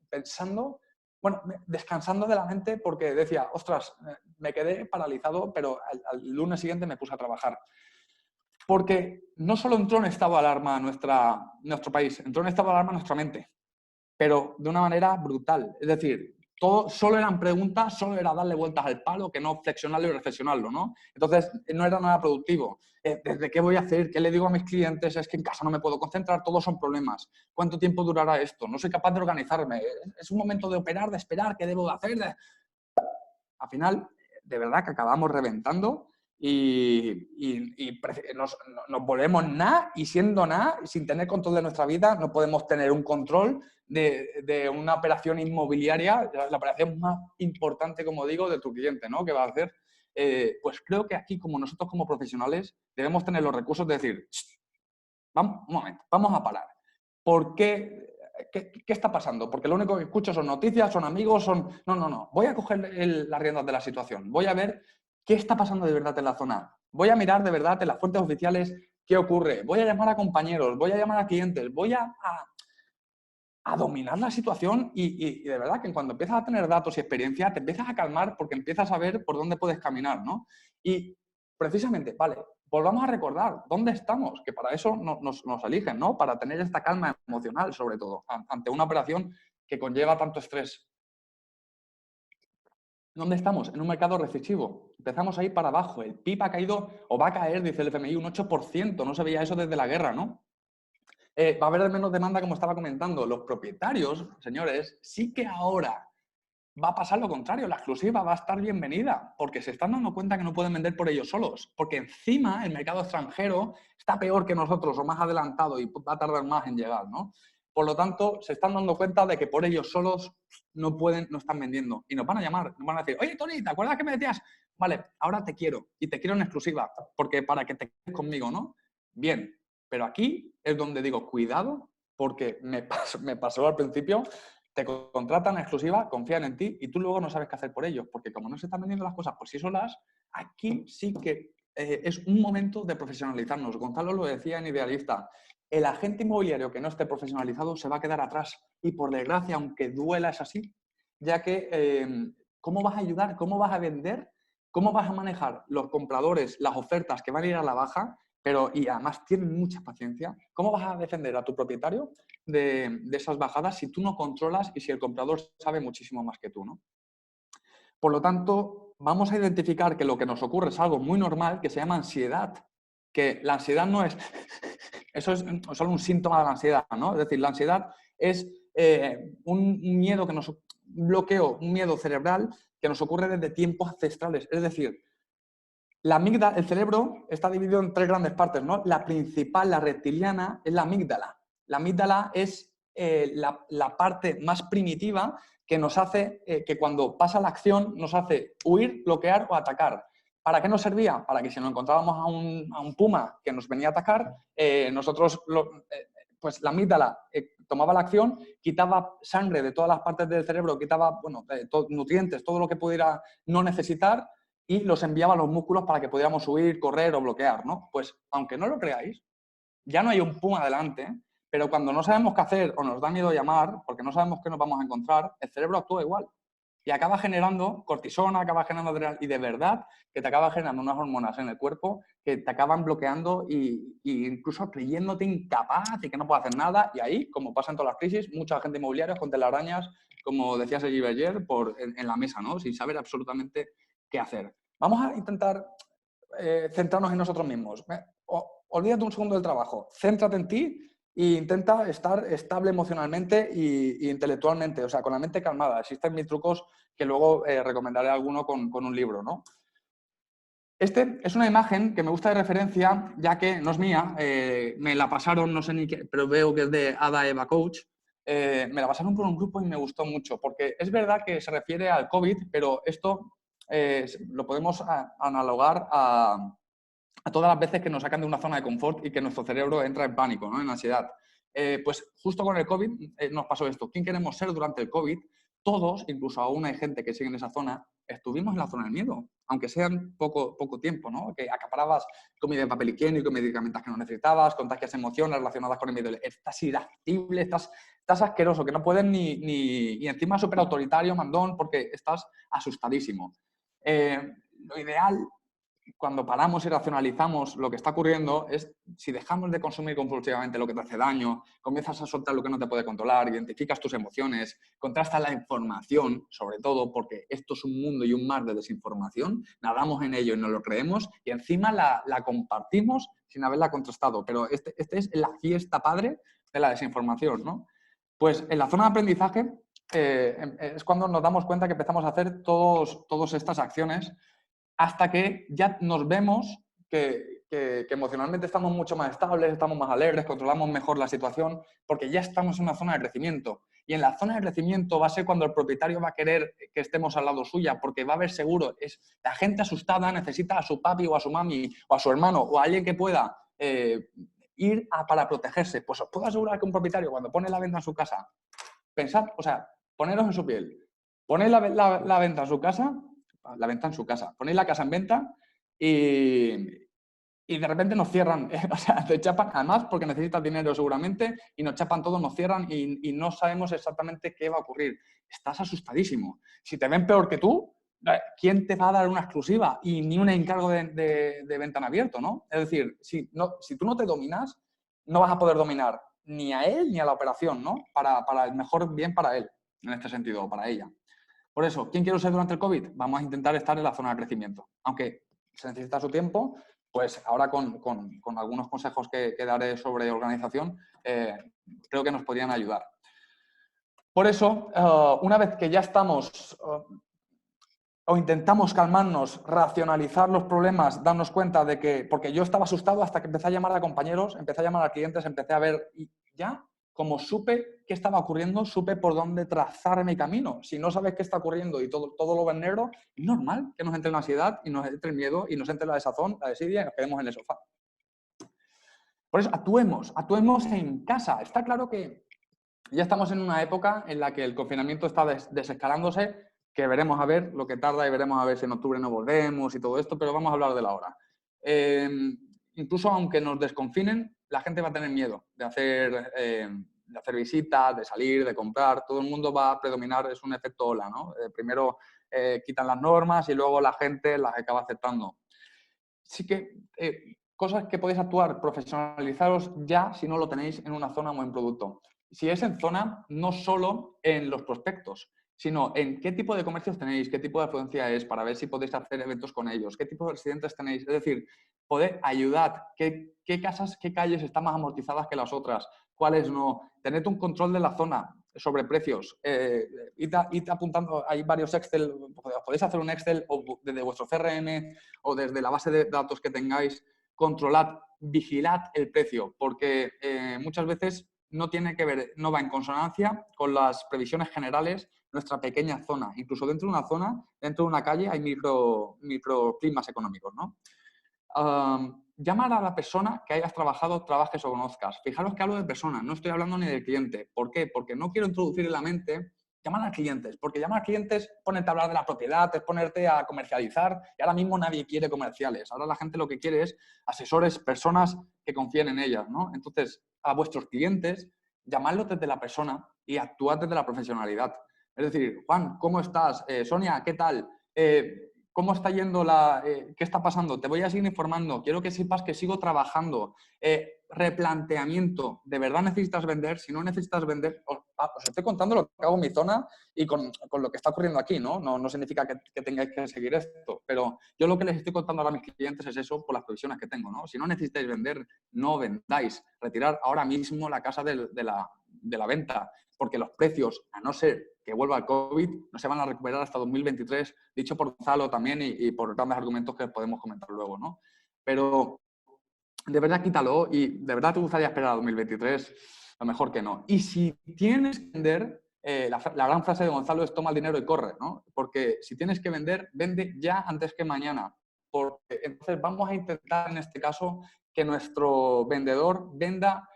pensando, bueno, descansando de la mente porque decía, ostras, me quedé paralizado, pero al lunes siguiente me puse a trabajar. Porque no solo entró en estado de alarma nuestro país, entró en estado de alarma nuestra mente, pero de una manera brutal. Es decir, todo solo eran preguntas, solo era darle vueltas al palo, que no flexionarlo y reflexionarlo, ¿no? Entonces, no era nada productivo. ¿Desde qué voy a hacer? ¿Qué le digo a mis clientes? Es que en casa no me puedo concentrar, todos son problemas. ¿Cuánto tiempo durará esto? No soy capaz de organizarme. Es un momento de operar, de esperar, ¿qué debo de hacer? Al final, de verdad que acabamos reventando y nos volvemos nada y siendo nada, sin tener control de nuestra vida, no podemos tener un control de una operación inmobiliaria, la operación más importante, como digo, de tu cliente, ¿no? Que va a hacer. Pues creo que aquí, como nosotros como profesionales, debemos tener los recursos de decir, vamos, un momento, vamos a parar. ¿Por qué? ¿Qué está pasando? Porque lo único que escucho son noticias, son amigos, son... No. Voy a coger las riendas de la situación. Voy a ver qué está pasando de verdad en la zona. Voy a mirar de verdad en las fuentes oficiales qué ocurre. Voy a llamar a compañeros, voy a llamar a clientes, voy a dominar la situación y de verdad que cuando empiezas a tener datos y experiencia te empiezas a calmar porque empiezas a ver por dónde puedes caminar, ¿no? Y precisamente, vale, volvamos a recordar dónde estamos, que para eso nos eligen, ¿no? Para tener esta calma emocional, sobre todo, ante una operación que conlleva tanto estrés. ¿Dónde estamos? En un mercado recesivo. Empezamos a ir para abajo. El PIB ha caído, o va a caer, dice el FMI, un 8%. No se veía eso desde la guerra, ¿no? Va a haber menos demanda, como estaba comentando. Los propietarios, señores, sí que ahora va a pasar lo contrario. La exclusiva va a estar bienvenida porque se están dando cuenta que no pueden vender por ellos solos. Porque encima el mercado extranjero está peor que nosotros o más adelantado y va a tardar más en llegar, ¿no? Por lo tanto, se están dando cuenta de que por ellos solos no pueden, no están vendiendo. Y nos van a llamar, nos van a decir, oye, Tony, ¿te acuerdas que me decías? Vale, ahora te quiero y te quiero en exclusiva porque para que te quedes conmigo, ¿no? Bien, pero aquí es donde digo, cuidado, porque me pasó al principio, te contratan en exclusiva, confían en ti y tú luego no sabes qué hacer por ellos, porque como no se están vendiendo las cosas por sí solas, aquí sí que es un momento de profesionalizarnos. Gonzalo lo decía en Idealista, el agente inmobiliario que no esté profesionalizado se va a quedar atrás y por desgracia, aunque duela, es así, ya que ¿cómo vas a ayudar? ¿Cómo vas a vender? ¿Cómo vas a manejar los compradores, las ofertas que van a ir a la baja? Y además tienen mucha paciencia. ¿Cómo vas a defender a tu propietario de esas bajadas si tú no controlas y si el comprador sabe muchísimo más que tú, ¿no? Por lo tanto, vamos a identificar que lo que nos ocurre es algo muy normal que se llama ansiedad. Que la ansiedad no es... Eso es solo un síntoma de la ansiedad, ¿no? Es decir, la ansiedad es un miedo que nos... un bloqueo, un miedo cerebral que nos ocurre desde tiempos ancestrales. Es decir, la amígdala, el cerebro está dividido en tres grandes partes, ¿no? La principal, la reptiliana, es la amígdala. La amígdala es la parte más primitiva que nos hace que cuando pasa la acción nos hace huir, bloquear o atacar. ¿Para qué nos servía? Para que si nos encontrábamos a un puma que nos venía a atacar, pues la amígdala tomaba la acción, quitaba sangre de todas las partes del cerebro, quitaba nutrientes, todo lo que pudiera no necesitar, y los enviaba a los músculos para que pudiéramos subir, correr o bloquear, ¿no? Pues, aunque no lo creáis, ya no hay un puma delante, pero cuando no sabemos qué hacer o nos da miedo llamar, porque no sabemos qué nos vamos a encontrar, el cerebro actúa igual. Y acaba generando cortisona, acaba generando adrenalina, y de verdad que te acaba generando unas hormonas en el cuerpo que te acaban bloqueando y incluso creyéndote incapaz y que no puedes hacer nada. Y ahí, como pasa en todas las crisis, mucha gente inmobiliaria con telarañas, como decía Sergi ayer, en la mesa, ¿no? Sin saber absolutamente qué hacer. Vamos a intentar centrarnos en nosotros mismos. Olvídate un segundo del trabajo, céntrate en ti e intenta estar estable emocionalmente e intelectualmente, o sea, con la mente calmada. Existen 1000 trucos que luego recomendaré alguno con un libro, ¿no? Este es una imagen que me gusta de referencia, ya que no es mía, me la pasaron, no sé ni qué, pero veo que es de Ada Eva Coach. Me la pasaron por un grupo y me gustó mucho, porque es verdad que se refiere al COVID, pero esto lo podemos analogar a todas las veces que nos sacan de una zona de confort y que nuestro cerebro entra en pánico, ¿no? En ansiedad. Pues justo con el COVID nos pasó esto. ¿Quién queremos ser durante el COVID? Todos, incluso aún hay gente que sigue en esa zona, estuvimos en la zona del miedo, aunque sean poco tiempo, ¿no? Que acaparabas comida de papel higiénico, medicamentos que no necesitabas, contagias emociones relacionadas con el miedo. Estás irascible, estás asqueroso, que no puedes y encima súper autoritario, mandón, porque estás asustadísimo. Lo ideal, cuando paramos y racionalizamos lo que está ocurriendo, es si dejamos de consumir compulsivamente lo que te hace daño, comienzas a soltar lo que no te puede controlar, identificas tus emociones, contrastas la información, sobre todo porque esto es un mundo y un mar de desinformación, nadamos en ello y nos lo creemos y encima la compartimos sin haberla contrastado. Pero este es la fiesta padre de la desinformación, ¿no? Pues en la zona de aprendizaje es cuando nos damos cuenta que empezamos a hacer todas estas acciones hasta que ya nos vemos que emocionalmente estamos mucho más estables, estamos más alegres, controlamos mejor la situación, porque ya estamos en una zona de crecimiento. Y en la zona de crecimiento va a ser cuando el propietario va a querer que estemos al lado suya, porque va a haber seguro. La gente asustada necesita a su papi o a su mami o a su hermano o a alguien que pueda ir para protegerse. Pues os puedo asegurar que un propietario cuando pone la venta en su casa, pensad, o sea, poneros en su piel, ponéis la venta en su casa, la venta en su casa, ponéis la casa en venta y de repente nos cierran, o sea, te chapan, además porque necesitas dinero seguramente, y nos chapan todo, nos cierran y no sabemos exactamente qué va a ocurrir. Estás asustadísimo. Si te ven peor que tú, ¿quién te va a dar una exclusiva? Y ni un encargo de venta en abierto, ¿no? Es decir, si tú no te dominas, no vas a poder dominar ni a él ni a la operación, ¿no? Para el mejor bien para él, en este sentido, o para ella. Por eso, ¿quién quiero ser durante el COVID? Vamos a intentar estar en la zona de crecimiento. Aunque se necesita su tiempo, pues ahora con algunos consejos que daré sobre organización, creo que nos podrían ayudar. Por eso, una vez que ya estamos o intentamos calmarnos, racionalizar los problemas, darnos cuenta de que, porque yo estaba asustado hasta que empecé a llamar a compañeros, empecé a llamar a clientes, empecé a ver y ya, como supe qué estaba ocurriendo, supe por dónde trazar mi camino. Si no sabes qué está ocurriendo y todo lo ves negro, es normal que nos entre la ansiedad y nos entre el miedo y nos entre la desazón, la desidia y nos quedemos en el sofá. Por eso actuemos en casa. Está claro que ya estamos en una época en la que el confinamiento está desescalándose, que veremos a ver lo que tarda y veremos a ver si en octubre no volvemos y todo esto, pero vamos a hablar de la hora. Incluso aunque nos desconfinen, la gente va a tener miedo de hacer visitas, de salir, de comprar. Todo el mundo va a predominar, es un efecto ola, ¿no? Primero quitan las normas y luego la gente las acaba aceptando. Sí que cosas que podéis actuar, profesionalizaros ya si no lo tenéis en una zona o en producto. Si es en zona, no solo en los prospectos, sino en qué tipo de comercios tenéis, qué tipo de afluencia es, para ver si podéis hacer eventos con ellos, qué tipo de residentes tenéis. Es decir, poder ayudar, qué casas, qué calles están más amortizadas que las otras, cuáles no. Tened un control de la zona sobre precios. Id apuntando, hay varios Excel, podéis hacer un Excel o desde vuestro CRM o desde la base de datos que tengáis, controlad, vigilad el precio, porque muchas veces no tiene que ver, no va en consonancia con las previsiones generales nuestra pequeña zona. Incluso dentro de una zona, dentro de una calle, hay microclimas económicos, ¿no? Llamar a la persona que hayas trabajado, trabajes o conozcas. Fijaros que hablo de persona, no estoy hablando ni del cliente. ¿Por qué? Porque no quiero introducir en la mente llamar a clientes, porque llamar a clientes es ponerte a hablar de la propiedad, es ponerte a comercializar, y ahora mismo nadie quiere comerciales. Ahora la gente lo que quiere es asesores, personas que confíen en ellas, ¿no? Entonces, a vuestros clientes, llamadlos desde la persona y actuad desde la profesionalidad. Es decir, Juan, ¿cómo estás? Sonia, ¿qué tal? ¿Cómo está yendo qué está pasando? Te voy a seguir informando. Quiero que sepas que sigo trabajando. Replanteamiento. ¿De verdad necesitas vender? Si no necesitas vender, os estoy contando lo que hago en mi zona y con lo que está ocurriendo aquí, ¿no? No significa que tengáis que seguir esto, pero yo lo que les estoy contando ahora a mis clientes es eso por las previsiones que tengo, ¿no? Si no necesitáis vender, no vendáis. Retirar ahora mismo la casa de la venta, porque los precios, a no ser que vuelva el COVID, no se van a recuperar hasta 2023, dicho por Gonzalo también y por grandes argumentos que podemos comentar luego, ¿no? Pero de verdad quítalo y de verdad te gustaría esperar a 2023, lo mejor que no. Y si tienes que vender, la gran frase de Gonzalo es toma el dinero y corre, ¿no? Porque si tienes que vender, vende ya antes que mañana. porque entonces vamos a intentar en este caso que nuestro vendedor venda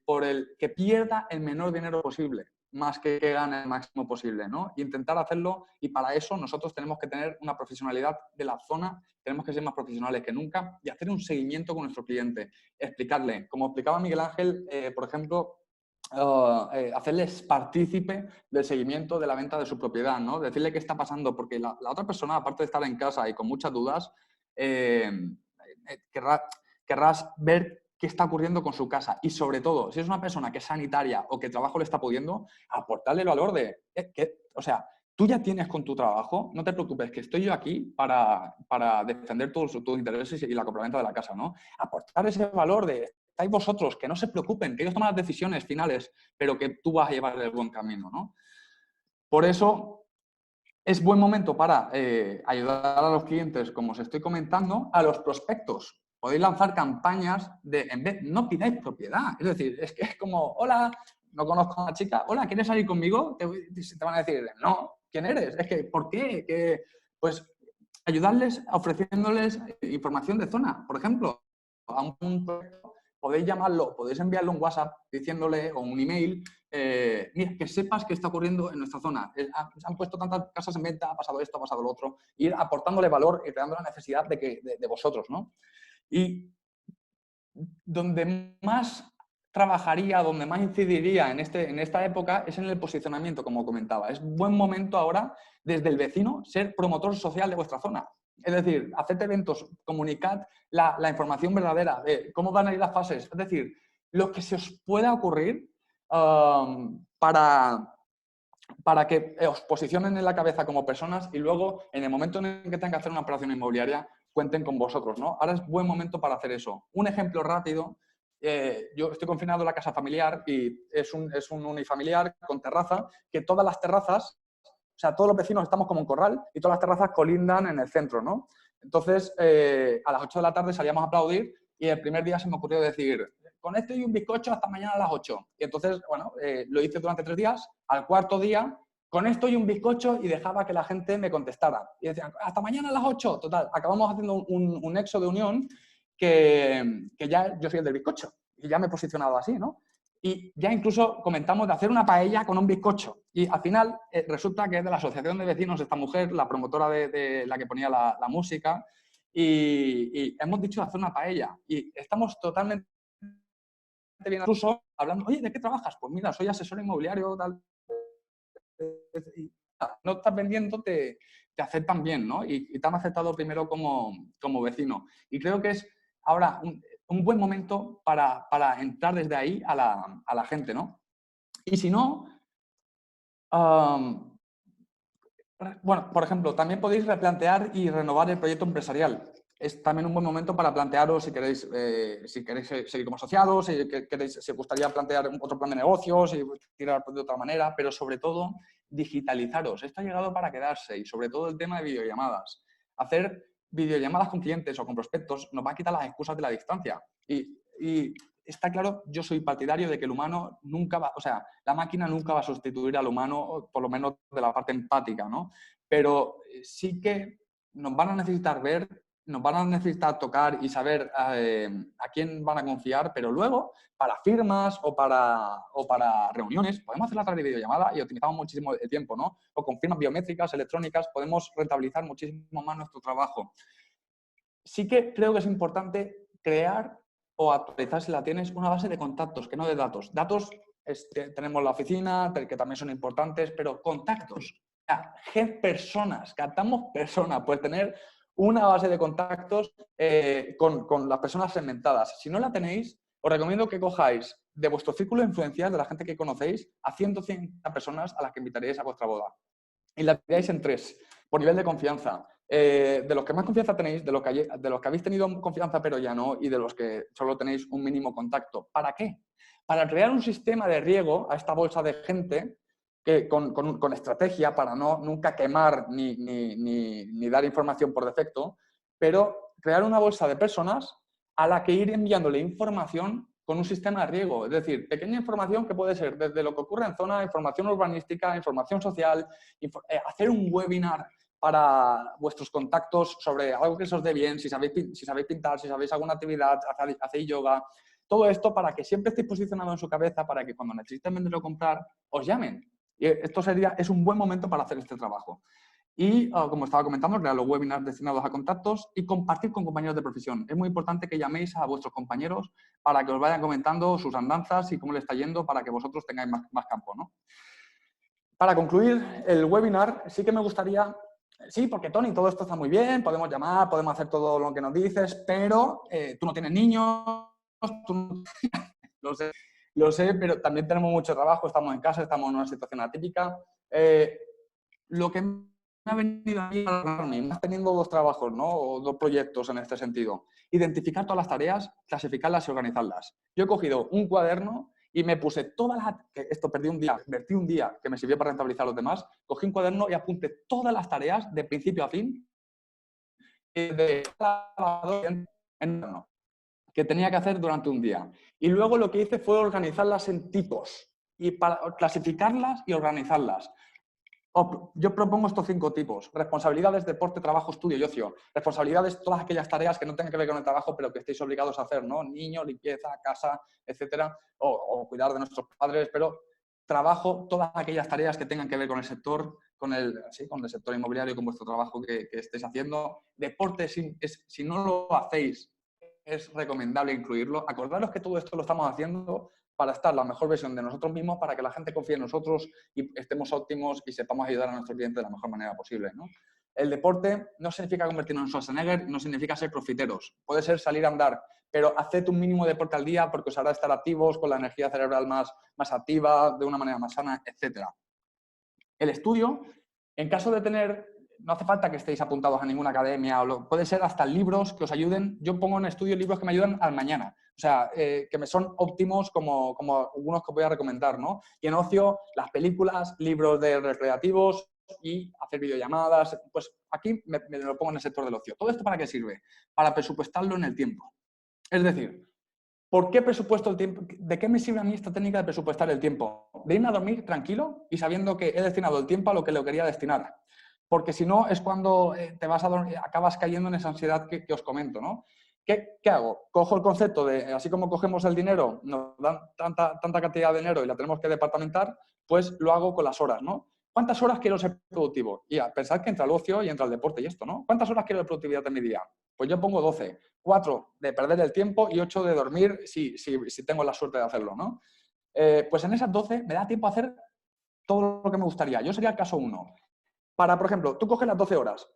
por el que pierda el menor dinero posible, más que gane el máximo posible, ¿no? Intentar hacerlo, y para eso nosotros tenemos que tener una profesionalidad de la zona, tenemos que ser más profesionales que nunca y hacer un seguimiento con nuestro cliente, explicarle, como explicaba Miguel Ángel, por ejemplo, hacerles partícipe del seguimiento de la venta de su propiedad, ¿no? Decirle qué está pasando, porque la otra persona, aparte de estar en casa y con muchas dudas, querrás ver qué está ocurriendo con su casa. Y sobre todo, si es una persona que es sanitaria o que trabajo le está pudiendo, aportarle el valor de, o sea, tú ya tienes con tu trabajo, no te preocupes, que estoy yo aquí para defender tus intereses y la compraventa de la casa, ¿no? Aportar ese valor de, estáis vosotros, que no se preocupen, que ellos toman las decisiones finales, pero que tú vas a llevar el buen camino, ¿no? Por eso es buen momento para ayudar a los clientes, como os estoy comentando, a los prospectos. Podéis lanzar campañas de, en vez, no pidáis propiedad. Es decir, es que es como, hola, no conozco a una chica, hola, ¿quieres salir conmigo? Te van a decir, no, ¿quién eres? Es que, ¿por qué? Pues ayudarles ofreciéndoles información de zona. Por ejemplo, a un proyecto podéis llamarlo, podéis enviarle un WhatsApp diciéndole, o un email, mira, que sepas qué está ocurriendo en nuestra zona. Se han puesto tantas casas en venta, ha pasado esto, ha pasado lo otro. Ir aportándole valor y creando la necesidad de vosotros, ¿no? Y donde más trabajaría, donde más incidiría en esta época es en el posicionamiento, como comentaba. Es buen momento ahora, desde el vecino, ser promotor social de vuestra zona. Es decir, haced eventos, comunicad la información verdadera de cómo van a ir las fases. Es decir, lo que se os pueda ocurrir para que os posicionen en la cabeza como personas y luego, en el momento en el que tengan que hacer una operación inmobiliaria, cuenten con vosotros, ¿no? Ahora es buen momento para hacer eso. Un ejemplo rápido, yo estoy confinado en la casa familiar y es un unifamiliar con terraza, que todas las terrazas, o sea, todos los vecinos estamos como un corral y todas las terrazas colindan en el centro, ¿no? Entonces, a las 8 de la tarde salíamos a aplaudir y el primer día se me ocurrió decir, con esto y un bizcocho hasta mañana a las 8. Y entonces, bueno, lo hice durante 3 días. Al cuarto día, con esto y un bizcocho, y dejaba que la gente me contestara. Y decían, hasta mañana a las 8. Total, acabamos haciendo un nexo de unión que ya yo soy el del bizcocho. Y ya me he posicionado así, ¿no? Y ya incluso comentamos de hacer una paella con un bizcocho. Y al final resulta que es de la asociación de vecinos esta mujer, la promotora de la que ponía la música, y hemos dicho de hacer una paella. Y estamos totalmente bien, incluso hablando, oye, ¿de qué trabajas? Pues mira, soy asesor inmobiliario, tal. Y no estás vendiendo, te aceptan bien, ¿no? Y te han aceptado primero como vecino. Y creo que es ahora un buen momento para entrar desde ahí a la gente, ¿no? Y si no, bueno, por ejemplo, también podéis replantear y renovar el proyecto empresarial. Es también un buen momento para plantearos si queréis seguir como asociados, si os gustaría plantear otro plan de negocios y tirar de otra manera, pero sobre todo digitalizaros. Esto ha llegado para quedarse y sobre todo el tema de videollamadas. Hacer videollamadas con clientes o con prospectos nos va a quitar las excusas de la distancia. Y está claro, yo soy partidario de que el humano nunca va, o sea, la máquina nunca va a sustituir al humano, por lo menos de la parte empática, ¿no? Pero sí que nos van a necesitar ver, nos van a necesitar tocar y saber a quién van a confiar, pero luego, para firmas o para reuniones, podemos hacer la través de videollamada y optimizamos muchísimo el tiempo, ¿no? O con firmas biométricas, electrónicas, podemos rentabilizar muchísimo más nuestro trabajo. Sí que creo que es importante crear o actualizar, si la tienes, una base de contactos, que no de datos. Datos, tenemos la oficina, que también son importantes, pero contactos, personas, captamos personas, pues tener una base de contactos con las personas segmentadas. Si no la tenéis, os recomiendo que cojáis de vuestro círculo de influencias, de la gente que conocéis, a 150 personas a las que invitaríais a vuestra boda. Y la dividáis en 3, por nivel de confianza. De los que más confianza tenéis, de los que habéis tenido confianza pero ya no, y de los que solo tenéis un mínimo contacto. ¿Para qué? Para crear un sistema de riego a esta bolsa de gente que, con estrategia para nunca quemar ni dar información por defecto, pero crear una bolsa de personas a la que ir enviándole información con un sistema de riego. Es decir, pequeña información que puede ser desde lo que ocurre en zona, información urbanística, información social, hacer un webinar para vuestros contactos sobre algo que se os dé bien, si sabéis pintar, si sabéis alguna actividad, hacéis yoga, todo esto para que siempre estéis posicionados en su cabeza para que cuando necesiten venderlo o comprar, os llamen. Y esto es un buen momento para hacer este trabajo. Y, como estaba comentando, crear los webinars destinados a contactos y compartir con compañeros de profesión. Es muy importante que llaméis a vuestros compañeros para que os vayan comentando sus andanzas y cómo le está yendo para que vosotros tengáis más campo, ¿no? Para concluir el webinar, sí que me gustaría... Sí, porque Tony, todo esto está muy bien, podemos llamar, podemos hacer todo lo que nos dices, pero tú no tienes niños, tú no... Lo sé, pero también tenemos mucho trabajo, estamos en casa, estamos en una situación atípica. Lo que me ha venido a mí, más teniendo dos trabajos, ¿no? O dos proyectos en este sentido. Identificar todas las tareas, clasificarlas y organizarlas. Yo he cogido un cuaderno y me puse todas las... Esto vertí un día que me sirvió para rentabilizar a los demás. Cogí un cuaderno y apunté todas las tareas de principio a fin que tenía que hacer durante un día. Y luego lo que hice fue organizarlas en tipos y para clasificarlas y organizarlas. Yo propongo estos 5 tipos: responsabilidades, deporte, trabajo, estudio y ocio. Responsabilidades, todas aquellas tareas que no tengan que ver con el trabajo, pero que estéis obligados a hacer, ¿no? Niños, limpieza, casa, etcétera, o cuidar de nuestros padres, pero trabajo, todas aquellas tareas que tengan que ver con el sector, con el sector inmobiliario, con vuestro trabajo que estéis haciendo. Deporte, si no lo hacéis, es recomendable incluirlo. Acordaros que todo esto lo estamos haciendo para estar la mejor versión de nosotros mismos, para que la gente confíe en nosotros y estemos óptimos y sepamos ayudar a nuestros clientes de la mejor manera posible, ¿no? El deporte no significa convertirnos en Schwarzenegger, no significa ser profiteros. Puede ser salir a andar, pero haced un mínimo de deporte al día porque os hará estar activos, con la energía cerebral más activa, de una manera más sana, etc. El estudio, en caso de tener... No hace falta que estéis apuntados a ninguna academia, puede ser hasta libros que os ayuden. Yo pongo en estudio libros que me ayudan al mañana, o sea, que me son óptimos como algunos que os voy a recomendar, ¿no? Y en ocio, las películas, libros de recreativos y hacer videollamadas. Pues aquí me lo pongo en el sector del ocio. ¿Todo esto para qué sirve? Para presupuestarlo en el tiempo. Es decir, ¿por qué presupuesto el tiempo? ¿De qué me sirve a mí esta técnica de presupuestar el tiempo? De irme a dormir tranquilo y sabiendo que he destinado el tiempo a lo que lo quería destinar. Porque si no, es cuando te vas a dormir, acabas cayendo en esa ansiedad que os comento, ¿no? ¿Qué hago? Cojo el concepto de, así como cogemos el dinero, nos dan tanta cantidad de dinero y la tenemos que departamentar, pues lo hago con las horas, ¿no? ¿Cuántas horas quiero ser productivo? Y pensad que entra el ocio y entra el deporte y esto, ¿no? ¿Cuántas horas quiero de productividad en mi día? Pues yo pongo 12. 4 de perder el tiempo y 8 de dormir si tengo la suerte de hacerlo, ¿no? Pues en esas 12 me da tiempo a hacer todo lo que me gustaría. Yo sería el caso 1. Por ejemplo, tú coges las 12 horas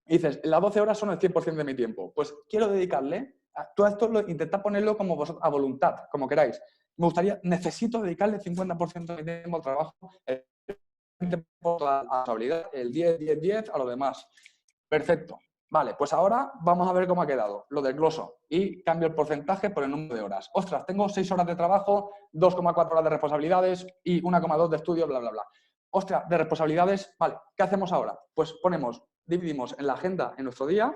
y dices, las 12 horas son el 100% de mi tiempo. Pues quiero dedicarle, todo esto intentad ponerlo como vosotros, a voluntad, como queráis. Me gustaría, necesito dedicarle el 50% de mi tiempo al trabajo, el 20% a la responsabilidad, el 10 a lo demás. Perfecto. Vale, pues ahora vamos a ver cómo ha quedado. Lo desgloso y cambio el porcentaje por el número de horas. Ostras, tengo 6 horas de trabajo, 2,4 horas de responsabilidades y 1,2 de estudio, bla, bla, bla. Ostras, de responsabilidades, vale, ¿qué hacemos ahora? Pues dividimos en la agenda en nuestro día,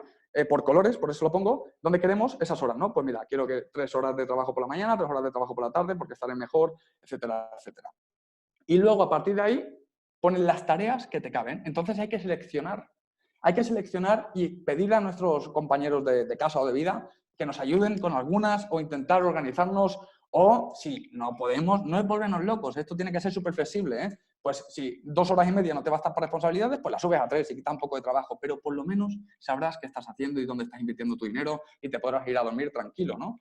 por colores, por eso lo pongo, donde queremos esas horas, ¿no? Pues mira, quiero que 3 horas de trabajo por la mañana, 3 horas de trabajo por la tarde, porque estaré mejor, etcétera, etcétera. Y luego, a partir de ahí, ponen las tareas que te caben. Entonces hay que seleccionar. Hay que seleccionar y pedirle a nuestros compañeros de casa o de vida que nos ayuden con algunas o intentar organizarnos. O si no podemos, no es volvernos locos. Esto tiene que ser súper flexible, ¿eh? Pues si 2 horas y media no te bastan para responsabilidades, pues la subes a 3 y quita un poco de trabajo. Pero por lo menos sabrás qué estás haciendo y dónde estás invirtiendo tu dinero y te podrás ir a dormir tranquilo, ¿no?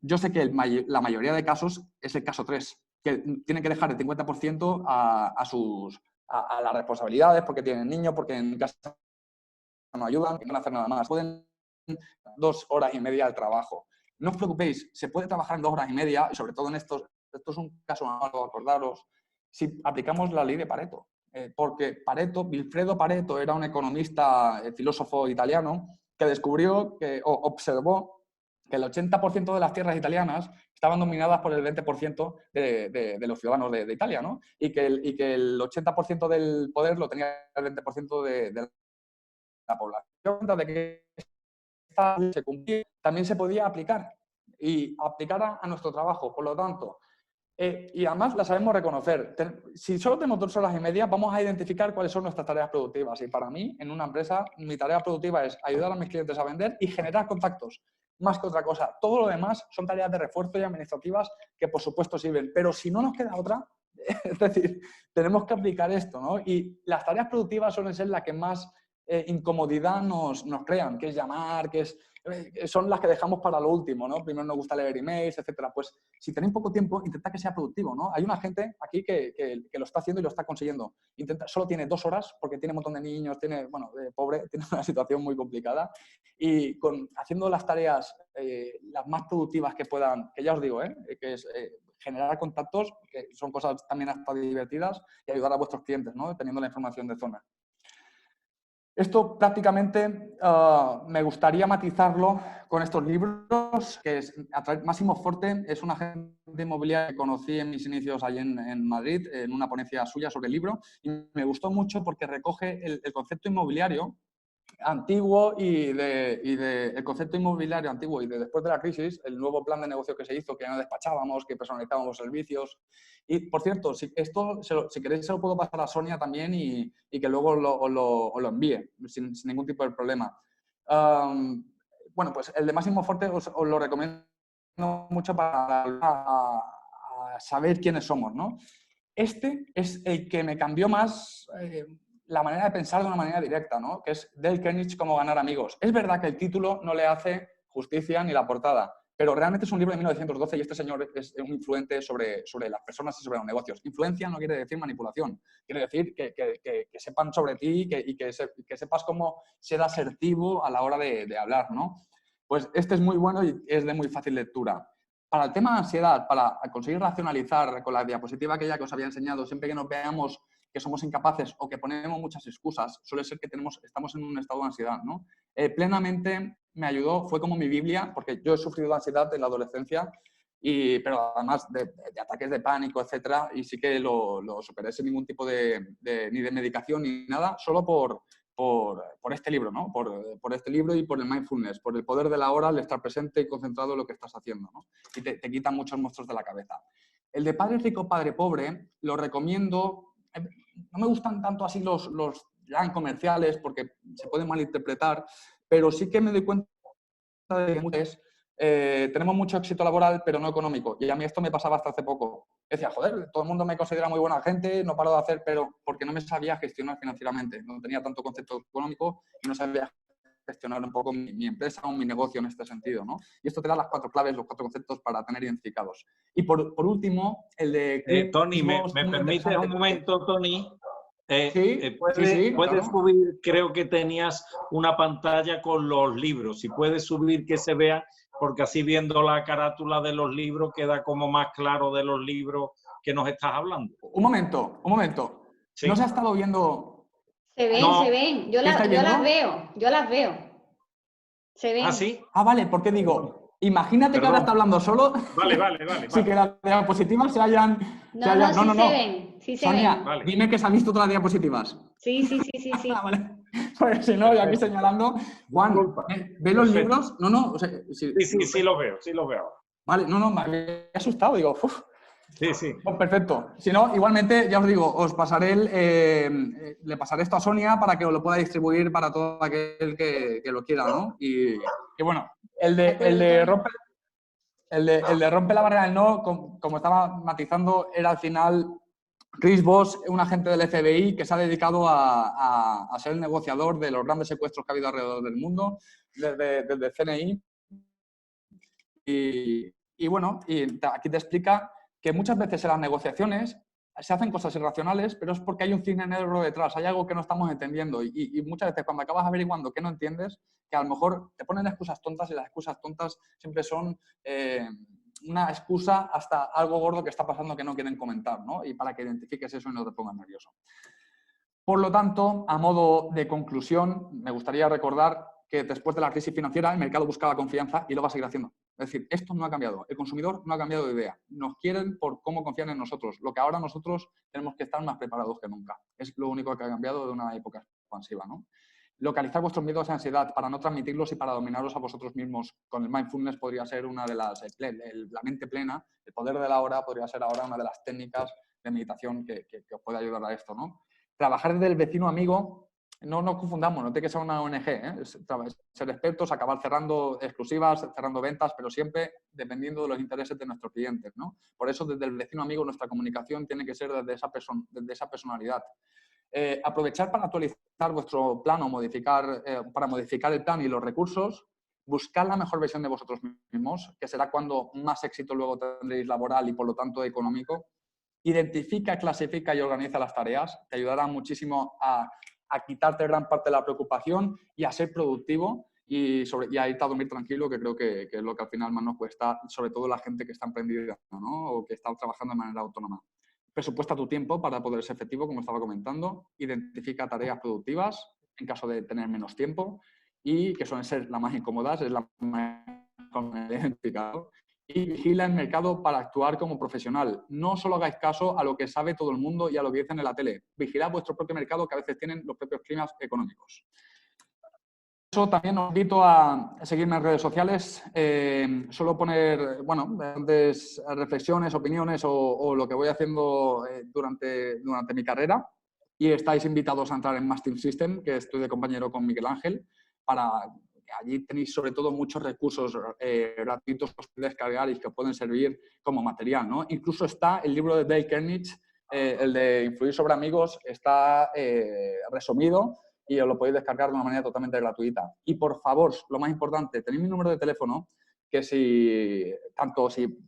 Yo sé que la mayoría de casos es el caso 3, que tienen que dejar el 50% a las responsabilidades porque tienen niños, porque en casa no ayudan, que no hacer nada más. Pueden 2 horas y media al trabajo. No os preocupéis, se puede trabajar en 2 horas y media, y sobre todo en esto es un caso malo, acordaros, si aplicamos la ley de Pareto. Porque Vilfredo Pareto era un economista, filósofo italiano, que descubrió, observó que el 80% de las tierras italianas estaban dominadas por el 20% de los ciudadanos de Italia, ¿no? Y que el 80% del poder lo tenía el 20% de la población. De que esta ley se cumplía, también se podía aplicar y aplicar a nuestro trabajo. Por lo tanto, Y además la sabemos reconocer. Si solo tenemos 2 horas y media, vamos a identificar cuáles son nuestras tareas productivas. Y para mí, en una empresa, mi tarea productiva es ayudar a mis clientes a vender y generar contactos, más que otra cosa. Todo lo demás son tareas de refuerzo y administrativas que, por supuesto, sirven. Pero si no nos queda otra, es decir, tenemos que aplicar esto, ¿no? Y las tareas productivas suelen ser las que más incomodidad nos crean, que es llamar, son las que dejamos para lo último, ¿no? Primero nos gusta leer emails, etcétera. Pues si tenéis poco tiempo, intentad que sea productivo, ¿no? Hay una gente aquí que lo está haciendo y lo está consiguiendo. Solo tiene 2 horas porque tiene un montón de niños, pobre, tiene una situación muy complicada y haciendo las tareas las más productivas que puedan, que ya os digo, que es generar contactos, que son cosas también hasta divertidas, y ayudar a vuestros clientes, ¿no? Teniendo la información de zona. Esto prácticamente me gustaría matizarlo con estos libros, que es Máximo Forte, es un agente inmobiliario que conocí en mis inicios allí en Madrid, en una ponencia suya sobre el libro, y me gustó mucho porque recoge el concepto inmobiliario antiguo el concepto inmobiliario antiguo y de después de la crisis, el nuevo plan de negocio que se hizo, que no despachábamos, que personalizábamos servicios. Y, por cierto, si queréis se lo puedo pasar a Sonia también y que luego os lo envíe sin ningún tipo de problema. Bueno, pues el de Máximo Forte os lo recomiendo mucho para a saber quiénes somos, ¿no? Este es el que me cambió más la manera de pensar de una manera directa, ¿no? Que es Dale Carnegie, Cómo ganar amigos. Es verdad que el título no le hace justicia ni la portada, pero realmente es un libro de 1912 y este señor es un influente sobre las personas y sobre los negocios. Influencia no quiere decir manipulación, quiere decir que sepan sobre ti y que sepas cómo ser asertivo a la hora de hablar, ¿no? Pues este es muy bueno y es de muy fácil lectura. Para el tema de ansiedad, para conseguir racionalizar con la diapositiva aquella que os había enseñado, siempre que nos veamos que somos incapaces o que ponemos muchas excusas, suele ser que estamos en un estado de ansiedad, ¿no? Plenamente me ayudó, fue como mi Biblia, porque yo he sufrido de ansiedad en la adolescencia, pero además de ataques de pánico, etcétera, y sí que lo superé sin ningún tipo ni de medicación ni nada, solo por este libro, ¿no? Por este libro y por el mindfulness, por el poder de la hora, el estar presente y concentrado en lo que estás haciendo, ¿no? Y te quitan muchos monstruos de la cabeza. El de Padre Rico, Padre Pobre, lo recomiendo. No me gustan tanto así los ya comerciales porque se pueden malinterpretar, pero sí que me doy cuenta de que tenemos mucho éxito laboral, pero no económico. Y a mí esto me pasaba hasta hace poco. Decía, joder, todo el mundo me considera muy buena gente, no paro de hacer, pero porque no me sabía gestionar financieramente. No tenía tanto concepto económico y no sabía gestionar un poco mi empresa o mi negocio en este sentido, ¿no? Y esto te da las 4 claves, los 4 conceptos para tener identificados. Y por último, el de... Tony, ¿me permites un momento, Tony? Sí, puedes claro. subir, creo que tenías una pantalla con los libros. Si puedes subir que se vea, porque así viendo la carátula de los libros queda como más claro de los libros que nos estás hablando. Un momento. Sí. ¿No se ha estado viendo? Se ven, No. se ven. Yo las veo. Se ven. ¿Ah, sí? Ah, vale, porque digo, imagínate Perdón. que ahora está hablando solo. Vale. Sí, que las diapositivas se hayan... No. Se ven. Sí se Sonia, ven. Vale. dime que se han visto todas las diapositivas. Sí. Ah, vale. Pues si no, yo aquí señalando. Juan, ¿ves los libros? No. O sea, sí los veo. Vale, no, me había asustado. Digo, uff. Sí. Pues perfecto. Si no, igualmente, ya os digo, os pasaré le pasaré esto a Sonia para que os lo pueda distribuir para todo aquel que lo quiera, ¿no? Y bueno, el de rompe la barrera del no, como estaba matizando, era al final Chris Voss, un agente del FBI que se ha dedicado a ser el negociador de los grandes secuestros que ha habido alrededor del mundo, desde el CNI. Y bueno, aquí te explica que muchas veces en las negociaciones se hacen cosas irracionales, pero es porque hay un cisne negro detrás, hay algo que no estamos entendiendo. Y muchas veces cuando acabas averiguando que no entiendes, que a lo mejor te ponen excusas tontas y las excusas tontas siempre son una excusa hasta algo gordo que está pasando que no quieren comentar, ¿no? Y para que identifiques eso y no te pongas nervioso. Por lo tanto, a modo de conclusión, me gustaría recordar que después de la crisis financiera el mercado buscaba confianza y lo va a seguir haciendo. Es decir, esto no ha cambiado. El consumidor no ha cambiado de idea. Nos quieren por cómo confían en nosotros. Lo que ahora nosotros tenemos que estar más preparados que nunca. Es lo único que ha cambiado de una época expansiva, ¿no? localizar vuestros miedos y ansiedad para no transmitirlos y para dominaros a vosotros mismos. Con el mindfulness podría ser una de las, la mente plena, el poder de la hora podría ser ahora una de las técnicas de meditación que os puede ayudar a esto, ¿no? Trabajar desde el vecino amigo, no nos confundamos, no tiene que ser una ONG, ¿eh? Es ser expertos, acabar cerrando exclusivas, cerrando ventas, pero siempre dependiendo de los intereses de nuestros clientes, ¿no? Por eso desde el vecino amigo nuestra comunicación tiene que ser desde esa personalidad. Aprovechar para actualizar vuestro plan o para modificar el plan y los recursos, buscar la mejor versión de vosotros mismos, que será cuando más éxito luego tendréis laboral y por lo tanto económico. Identifica, clasifica y organiza las tareas. Te ayudará muchísimo a quitarte gran parte de la preocupación y a ser productivo y a irte a dormir tranquilo, que creo que es lo que al final más nos cuesta, sobre todo la gente que está emprendida, ¿no? O que está trabajando de manera autónoma. Presupuesta tu tiempo para poder ser efectivo, como estaba comentando. Identifica tareas productivas en caso de tener menos tiempo y que suelen ser las más incómodas, es la más identificado. Y vigila el mercado para actuar como profesional. No solo hagáis caso a lo que sabe todo el mundo y a lo que dicen en la tele. Vigilad vuestro propio mercado, que a veces tienen los propios climas económicos. Eso también os invito a seguirme en redes sociales. Suelo poner, bueno, reflexiones, opiniones o lo que voy haciendo durante mi carrera. Y estáis invitados a entrar en Mastin System, que estoy de compañero con Miguel Ángel, allí tenéis sobre todo muchos recursos gratuitos que os podéis descargar y que os pueden servir como material, ¿no? Incluso está el libro de Dale Carnegie, el de Influir sobre amigos, está resumido y os lo podéis descargar de una manera totalmente gratuita. Y por favor, lo más importante, tenéis mi número de teléfono, que si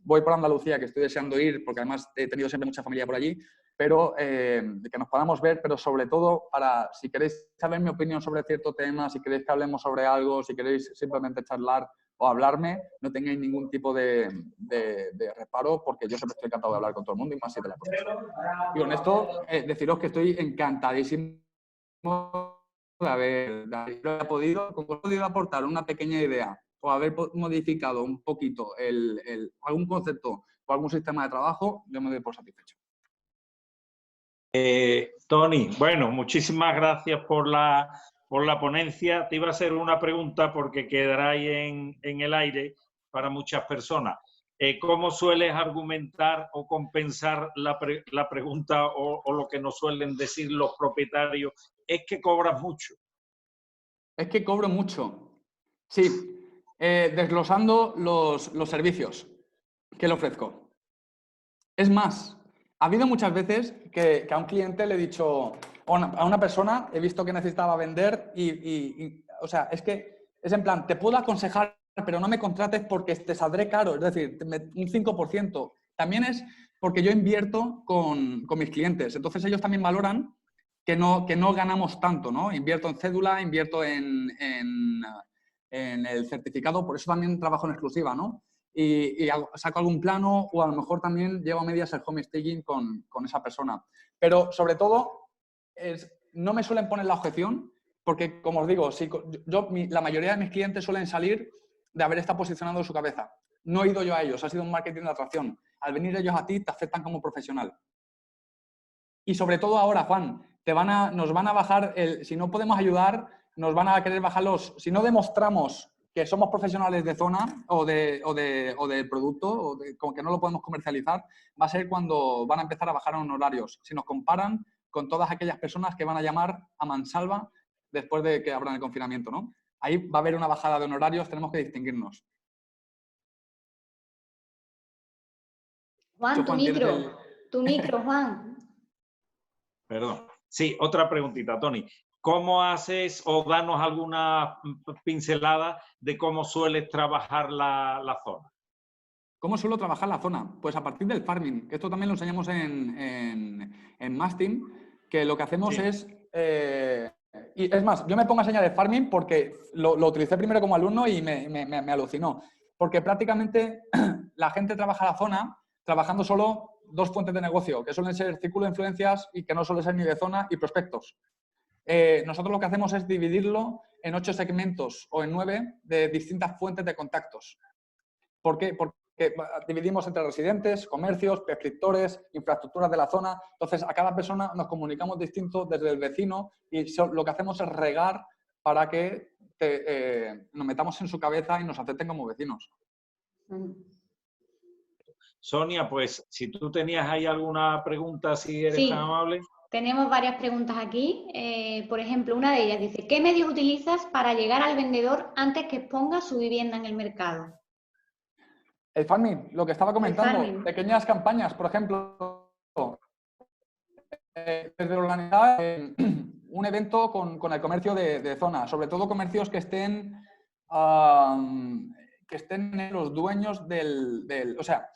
voy por Andalucía, que estoy deseando ir, porque además he tenido siempre mucha familia por allí, pero que nos podamos ver, pero sobre todo si queréis saber mi opinión sobre cierto tema, si queréis que hablemos sobre algo, si queréis simplemente charlar o hablarme, no tengáis ningún tipo de reparo, porque yo siempre estoy encantado de hablar con todo el mundo y más si de la profesión. Y con esto, deciros que estoy encantadísimo de haber podido aportar una pequeña idea o haber modificado un poquito algún concepto o algún sistema de trabajo, yo me doy por satisfecho. Tony, bueno, muchísimas gracias por la ponencia. Te iba a hacer una pregunta porque quedará ahí en el aire para muchas personas. ¿Cómo sueles argumentar o compensar la pregunta o lo que nos suelen decir los propietarios? ¿Es que cobras mucho? Es que cobro mucho. Sí, desglosando los servicios que le ofrezco. Es más, ha habido muchas veces que a un cliente le he dicho, a una persona he visto que necesitaba vender o sea, es que es en plan, te puedo aconsejar, pero no me contrates porque te saldré caro, es decir, un 5%. También es porque yo invierto con mis clientes, entonces ellos también valoran que no ganamos tanto, ¿no? Invierto en cédula, invierto en el certificado, por eso también trabajo en exclusiva, ¿no? Y saco algún plano o a lo mejor también llevo a medias el home staging con esa persona. Pero sobre todo, no me suelen poner la objeción porque, como os digo, la mayoría de mis clientes suelen salir de haber estado posicionando en su cabeza. No he ido yo a ellos, ha sido un marketing de atracción. Al venir ellos a ti, te aceptan como profesional. Y sobre todo ahora, Juan, nos van a bajar, si no podemos ayudar, nos van a querer bajar si no demostramos que somos profesionales de zona o de producto, como que no lo podemos comercializar, va a ser cuando van a empezar a bajar honorarios. Si nos comparan con todas aquellas personas que van a llamar a mansalva después de que abran el confinamiento, ¿no? Ahí va a haber una bajada de honorarios, tenemos que distinguirnos. Juan, tu micro, Juan. Perdón. Sí, otra preguntita, Tony. ¿Cómo haces o danos alguna pincelada de cómo sueles trabajar la zona? ¿Cómo suelo trabajar la zona? Pues a partir del farming, que esto también lo enseñamos en Mastin, que lo que hacemos es... y es más, yo me pongo a enseñar el farming porque lo utilicé primero como alumno y me alucinó. Porque prácticamente la gente trabaja la zona trabajando solo dos fuentes de negocio, que suelen ser círculo de influencias y que no suelen ser ni de zona y prospectos. Nosotros lo que hacemos es dividirlo en 8 segmentos o en 9 de distintas fuentes de contactos. ¿Por qué? Porque dividimos entre residentes, comercios, prescriptores, infraestructuras de la zona. Entonces, a cada persona nos comunicamos distinto desde el vecino y lo que hacemos es regar para que nos metamos en su cabeza y nos acepten como vecinos. Sonia, pues si tú tenías ahí alguna pregunta, si eres tan amable. Tenemos varias preguntas aquí. Por ejemplo, una de ellas dice, ¿qué medios utilizas para llegar al vendedor antes que exponga su vivienda en el mercado? El farming, lo que estaba comentando, pequeñas campañas, por ejemplo, desde organizar un evento con el comercio de zona, sobre todo comercios que estén los dueños o sea,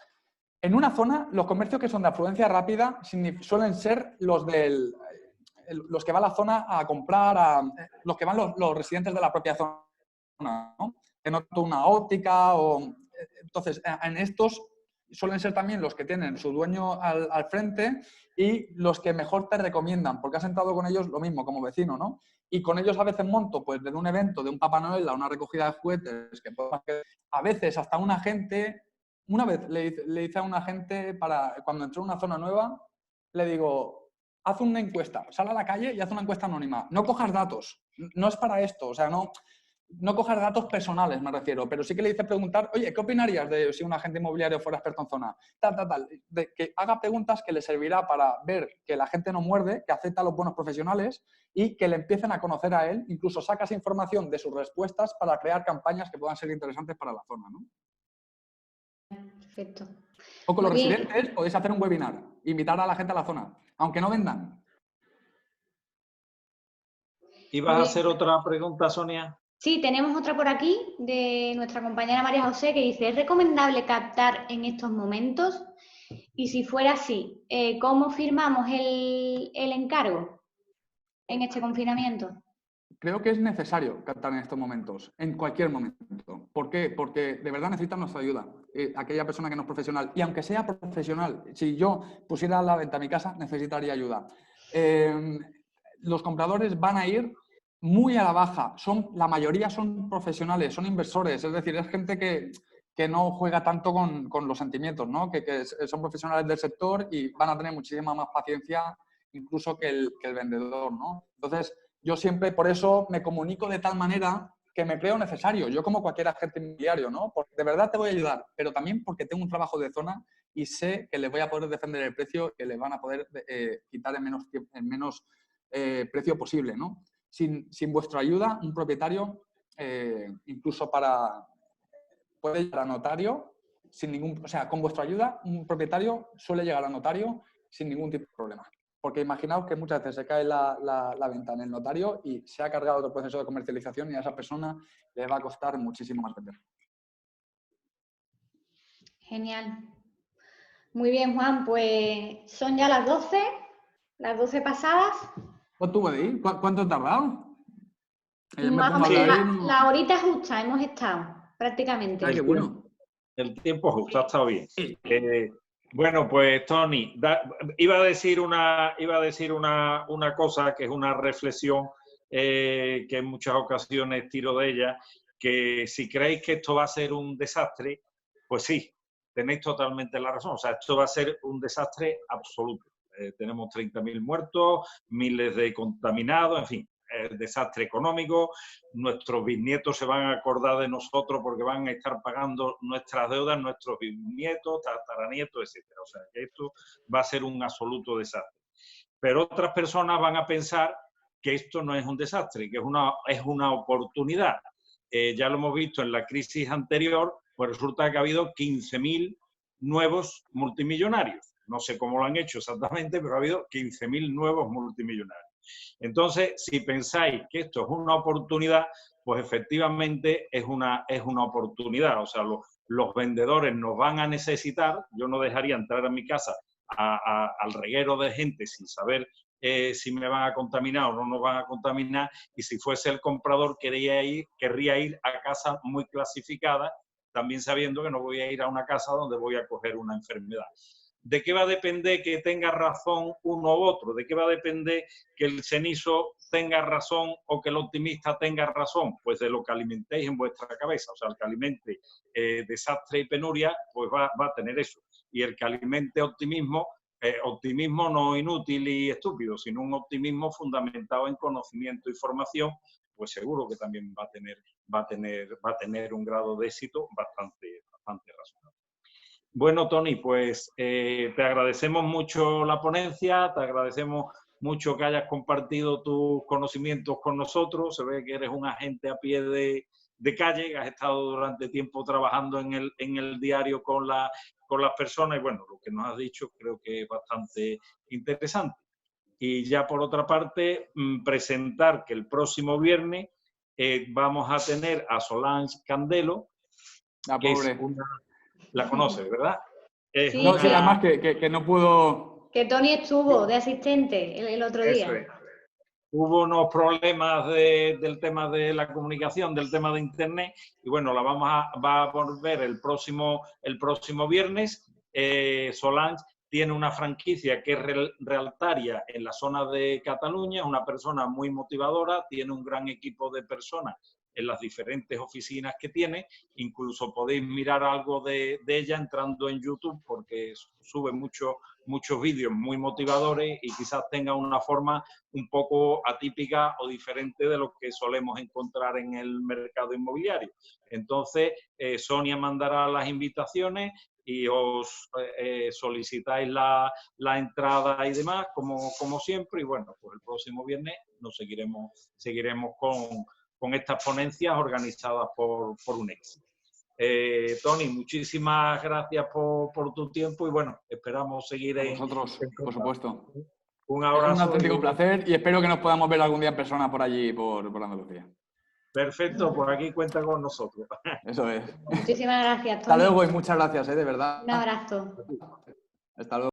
en una zona, los comercios que son de afluencia rápida suelen ser los que van a la zona a comprar, los que van los residentes de la propia zona, ¿no? Que no una óptica entonces, en estos suelen ser también los que tienen su dueño al frente y los que mejor te recomiendan, porque has entrado con ellos lo mismo, como vecino, ¿no? Y con ellos a veces monto, pues, desde un evento de un Papá Noel a una recogida de juguetes, a veces hasta un agente. Una vez le hice a un agente, cuando entró en una zona nueva, le digo, haz una encuesta, sal a la calle y haz una encuesta anónima. No cojas datos, no es para esto, o sea, no cojas datos personales, me refiero, pero sí que le hice preguntar, oye, ¿qué opinarías de si un agente inmobiliario fuera experto en zona? Tal. De que haga preguntas que le servirá para ver que la gente no muerde, que acepta a los buenos profesionales y que le empiecen a conocer a él. Incluso sacas información de sus respuestas para crear campañas que puedan ser interesantes para la zona, ¿no? Perfecto. O con los residentes podéis hacer un webinar, invitar a la gente a la zona, aunque no vendan. ¿Ibas a hacer otra pregunta, Sonia? Sí, tenemos otra por aquí de nuestra compañera María José que dice, ¿es recomendable captar en estos momentos? Y si fuera así, ¿cómo firmamos el encargo en este confinamiento? Creo que es necesario captar en estos momentos, en cualquier momento. ¿Por qué? Porque de verdad necesitan nuestra ayuda. Aquella persona que no es profesional, y aunque sea profesional, si yo pusiera a la venta mi casa, necesitaría ayuda. Los compradores van a ir muy a la baja. La mayoría son profesionales, son inversores, es decir, es gente que no juega tanto con los sentimientos, ¿no? Que son profesionales del sector y van a tener muchísima más paciencia incluso que el vendedor, ¿no? Entonces, yo siempre por eso me comunico de tal manera que me creo necesario. Yo como cualquier agente inmobiliario, ¿no? Porque de verdad te voy a ayudar, pero también porque tengo un trabajo de zona y sé que les voy a poder defender el precio, que les van a poder quitar en menos precio posible, ¿no? Sin vuestra ayuda, un propietario, incluso puede llegar a notario sin ningún... O sea, con vuestra ayuda, un propietario suele llegar a notario sin ningún tipo de problema. Porque imaginaos que muchas veces se cae la venta en el notario y se ha cargado otro proceso de comercialización y a esa persona le va a costar muchísimo más vender. Genial. Muy bien, Juan. Pues son ya las 12 pasadas. ¿Cuánto tuvo de ir? ¿Cuánto he tardado? Más o menos la horita justa hemos estado, prácticamente. Qué bueno. El tiempo justo, ha estado bien. Bueno, pues Tony, iba a decir una cosa que es una reflexión que en muchas ocasiones tiro de ella, que si creéis que esto va a ser un desastre, pues sí, tenéis totalmente la razón. O sea, esto va a ser un desastre absoluto. Tenemos 30.000 muertos, miles de contaminados, en fin. El desastre económico, nuestros bisnietos se van a acordar de nosotros porque van a estar pagando nuestras deudas, nuestros bisnietos, tataranietos, etcétera. O sea, que esto va a ser un absoluto desastre. Pero otras personas van a pensar que esto no es un desastre, que es una oportunidad. Ya lo hemos visto en la crisis anterior, pues resulta que ha habido 15.000 nuevos multimillonarios. No sé cómo lo han hecho exactamente, pero ha habido 15.000 nuevos multimillonarios. Entonces, si pensáis que esto es una oportunidad, pues efectivamente es una oportunidad. O sea, los vendedores nos van a necesitar. Yo no dejaría entrar a mi casa al reguero de gente sin saber si me van a contaminar o no nos van a contaminar. Y si fuese el comprador, querría ir a casa muy clasificada, también sabiendo que no voy a ir a una casa donde voy a coger una enfermedad. ¿De qué va a depender que tenga razón uno u otro? ¿De qué va a depender que el cenizo tenga razón o que el optimista tenga razón? Pues de lo que alimentéis en vuestra cabeza. O sea, el que alimente desastre y penuria, pues va a tener eso. Y el que alimente optimismo, optimismo no inútil y estúpido, sino un optimismo fundamentado en conocimiento y formación, pues seguro que también va a tener un grado de éxito bastante razonable. Bueno, Toni, pues te agradecemos mucho la ponencia, te agradecemos mucho que hayas compartido tus conocimientos con nosotros. Se ve que eres un agente a pie de calle, que has estado durante tiempo trabajando en el diario con las personas y bueno, lo que nos has dicho creo que es bastante interesante. Y ya por otra parte, presentar que el próximo viernes vamos a tener a Solange Candelo, que es una... La conoces, ¿verdad? Sí, no, sí, además que no pudo... Que Toni estuvo de asistente el otro día. Es. Hubo unos problemas del tema de la comunicación, del tema de internet, y bueno, la va a volver el próximo viernes. Solange tiene una franquicia que es realtaria en la zona de Cataluña, es una persona muy motivadora, tiene un gran equipo de personas en las diferentes oficinas que tiene. Incluso podéis mirar algo de ella entrando en YouTube porque sube muchos vídeos muy motivadores y quizás tenga una forma un poco atípica o diferente de lo que solemos encontrar en el mercado inmobiliario. Entonces, Sonia mandará las invitaciones y os solicitáis la entrada y demás, como siempre. Y bueno, pues el próximo viernes nos seguiremos con estas ponencias organizadas por UNEX. Toni, muchísimas gracias por tu tiempo y bueno, esperamos seguir en vosotros, por supuesto. Un abrazo. Es un auténtico placer y espero que nos podamos ver algún día en persona por allí, por Andalucía. Perfecto, por aquí cuenta con nosotros. Eso es. Muchísimas gracias, Toni. Hasta luego y muchas gracias, de verdad. Un abrazo. Hasta luego.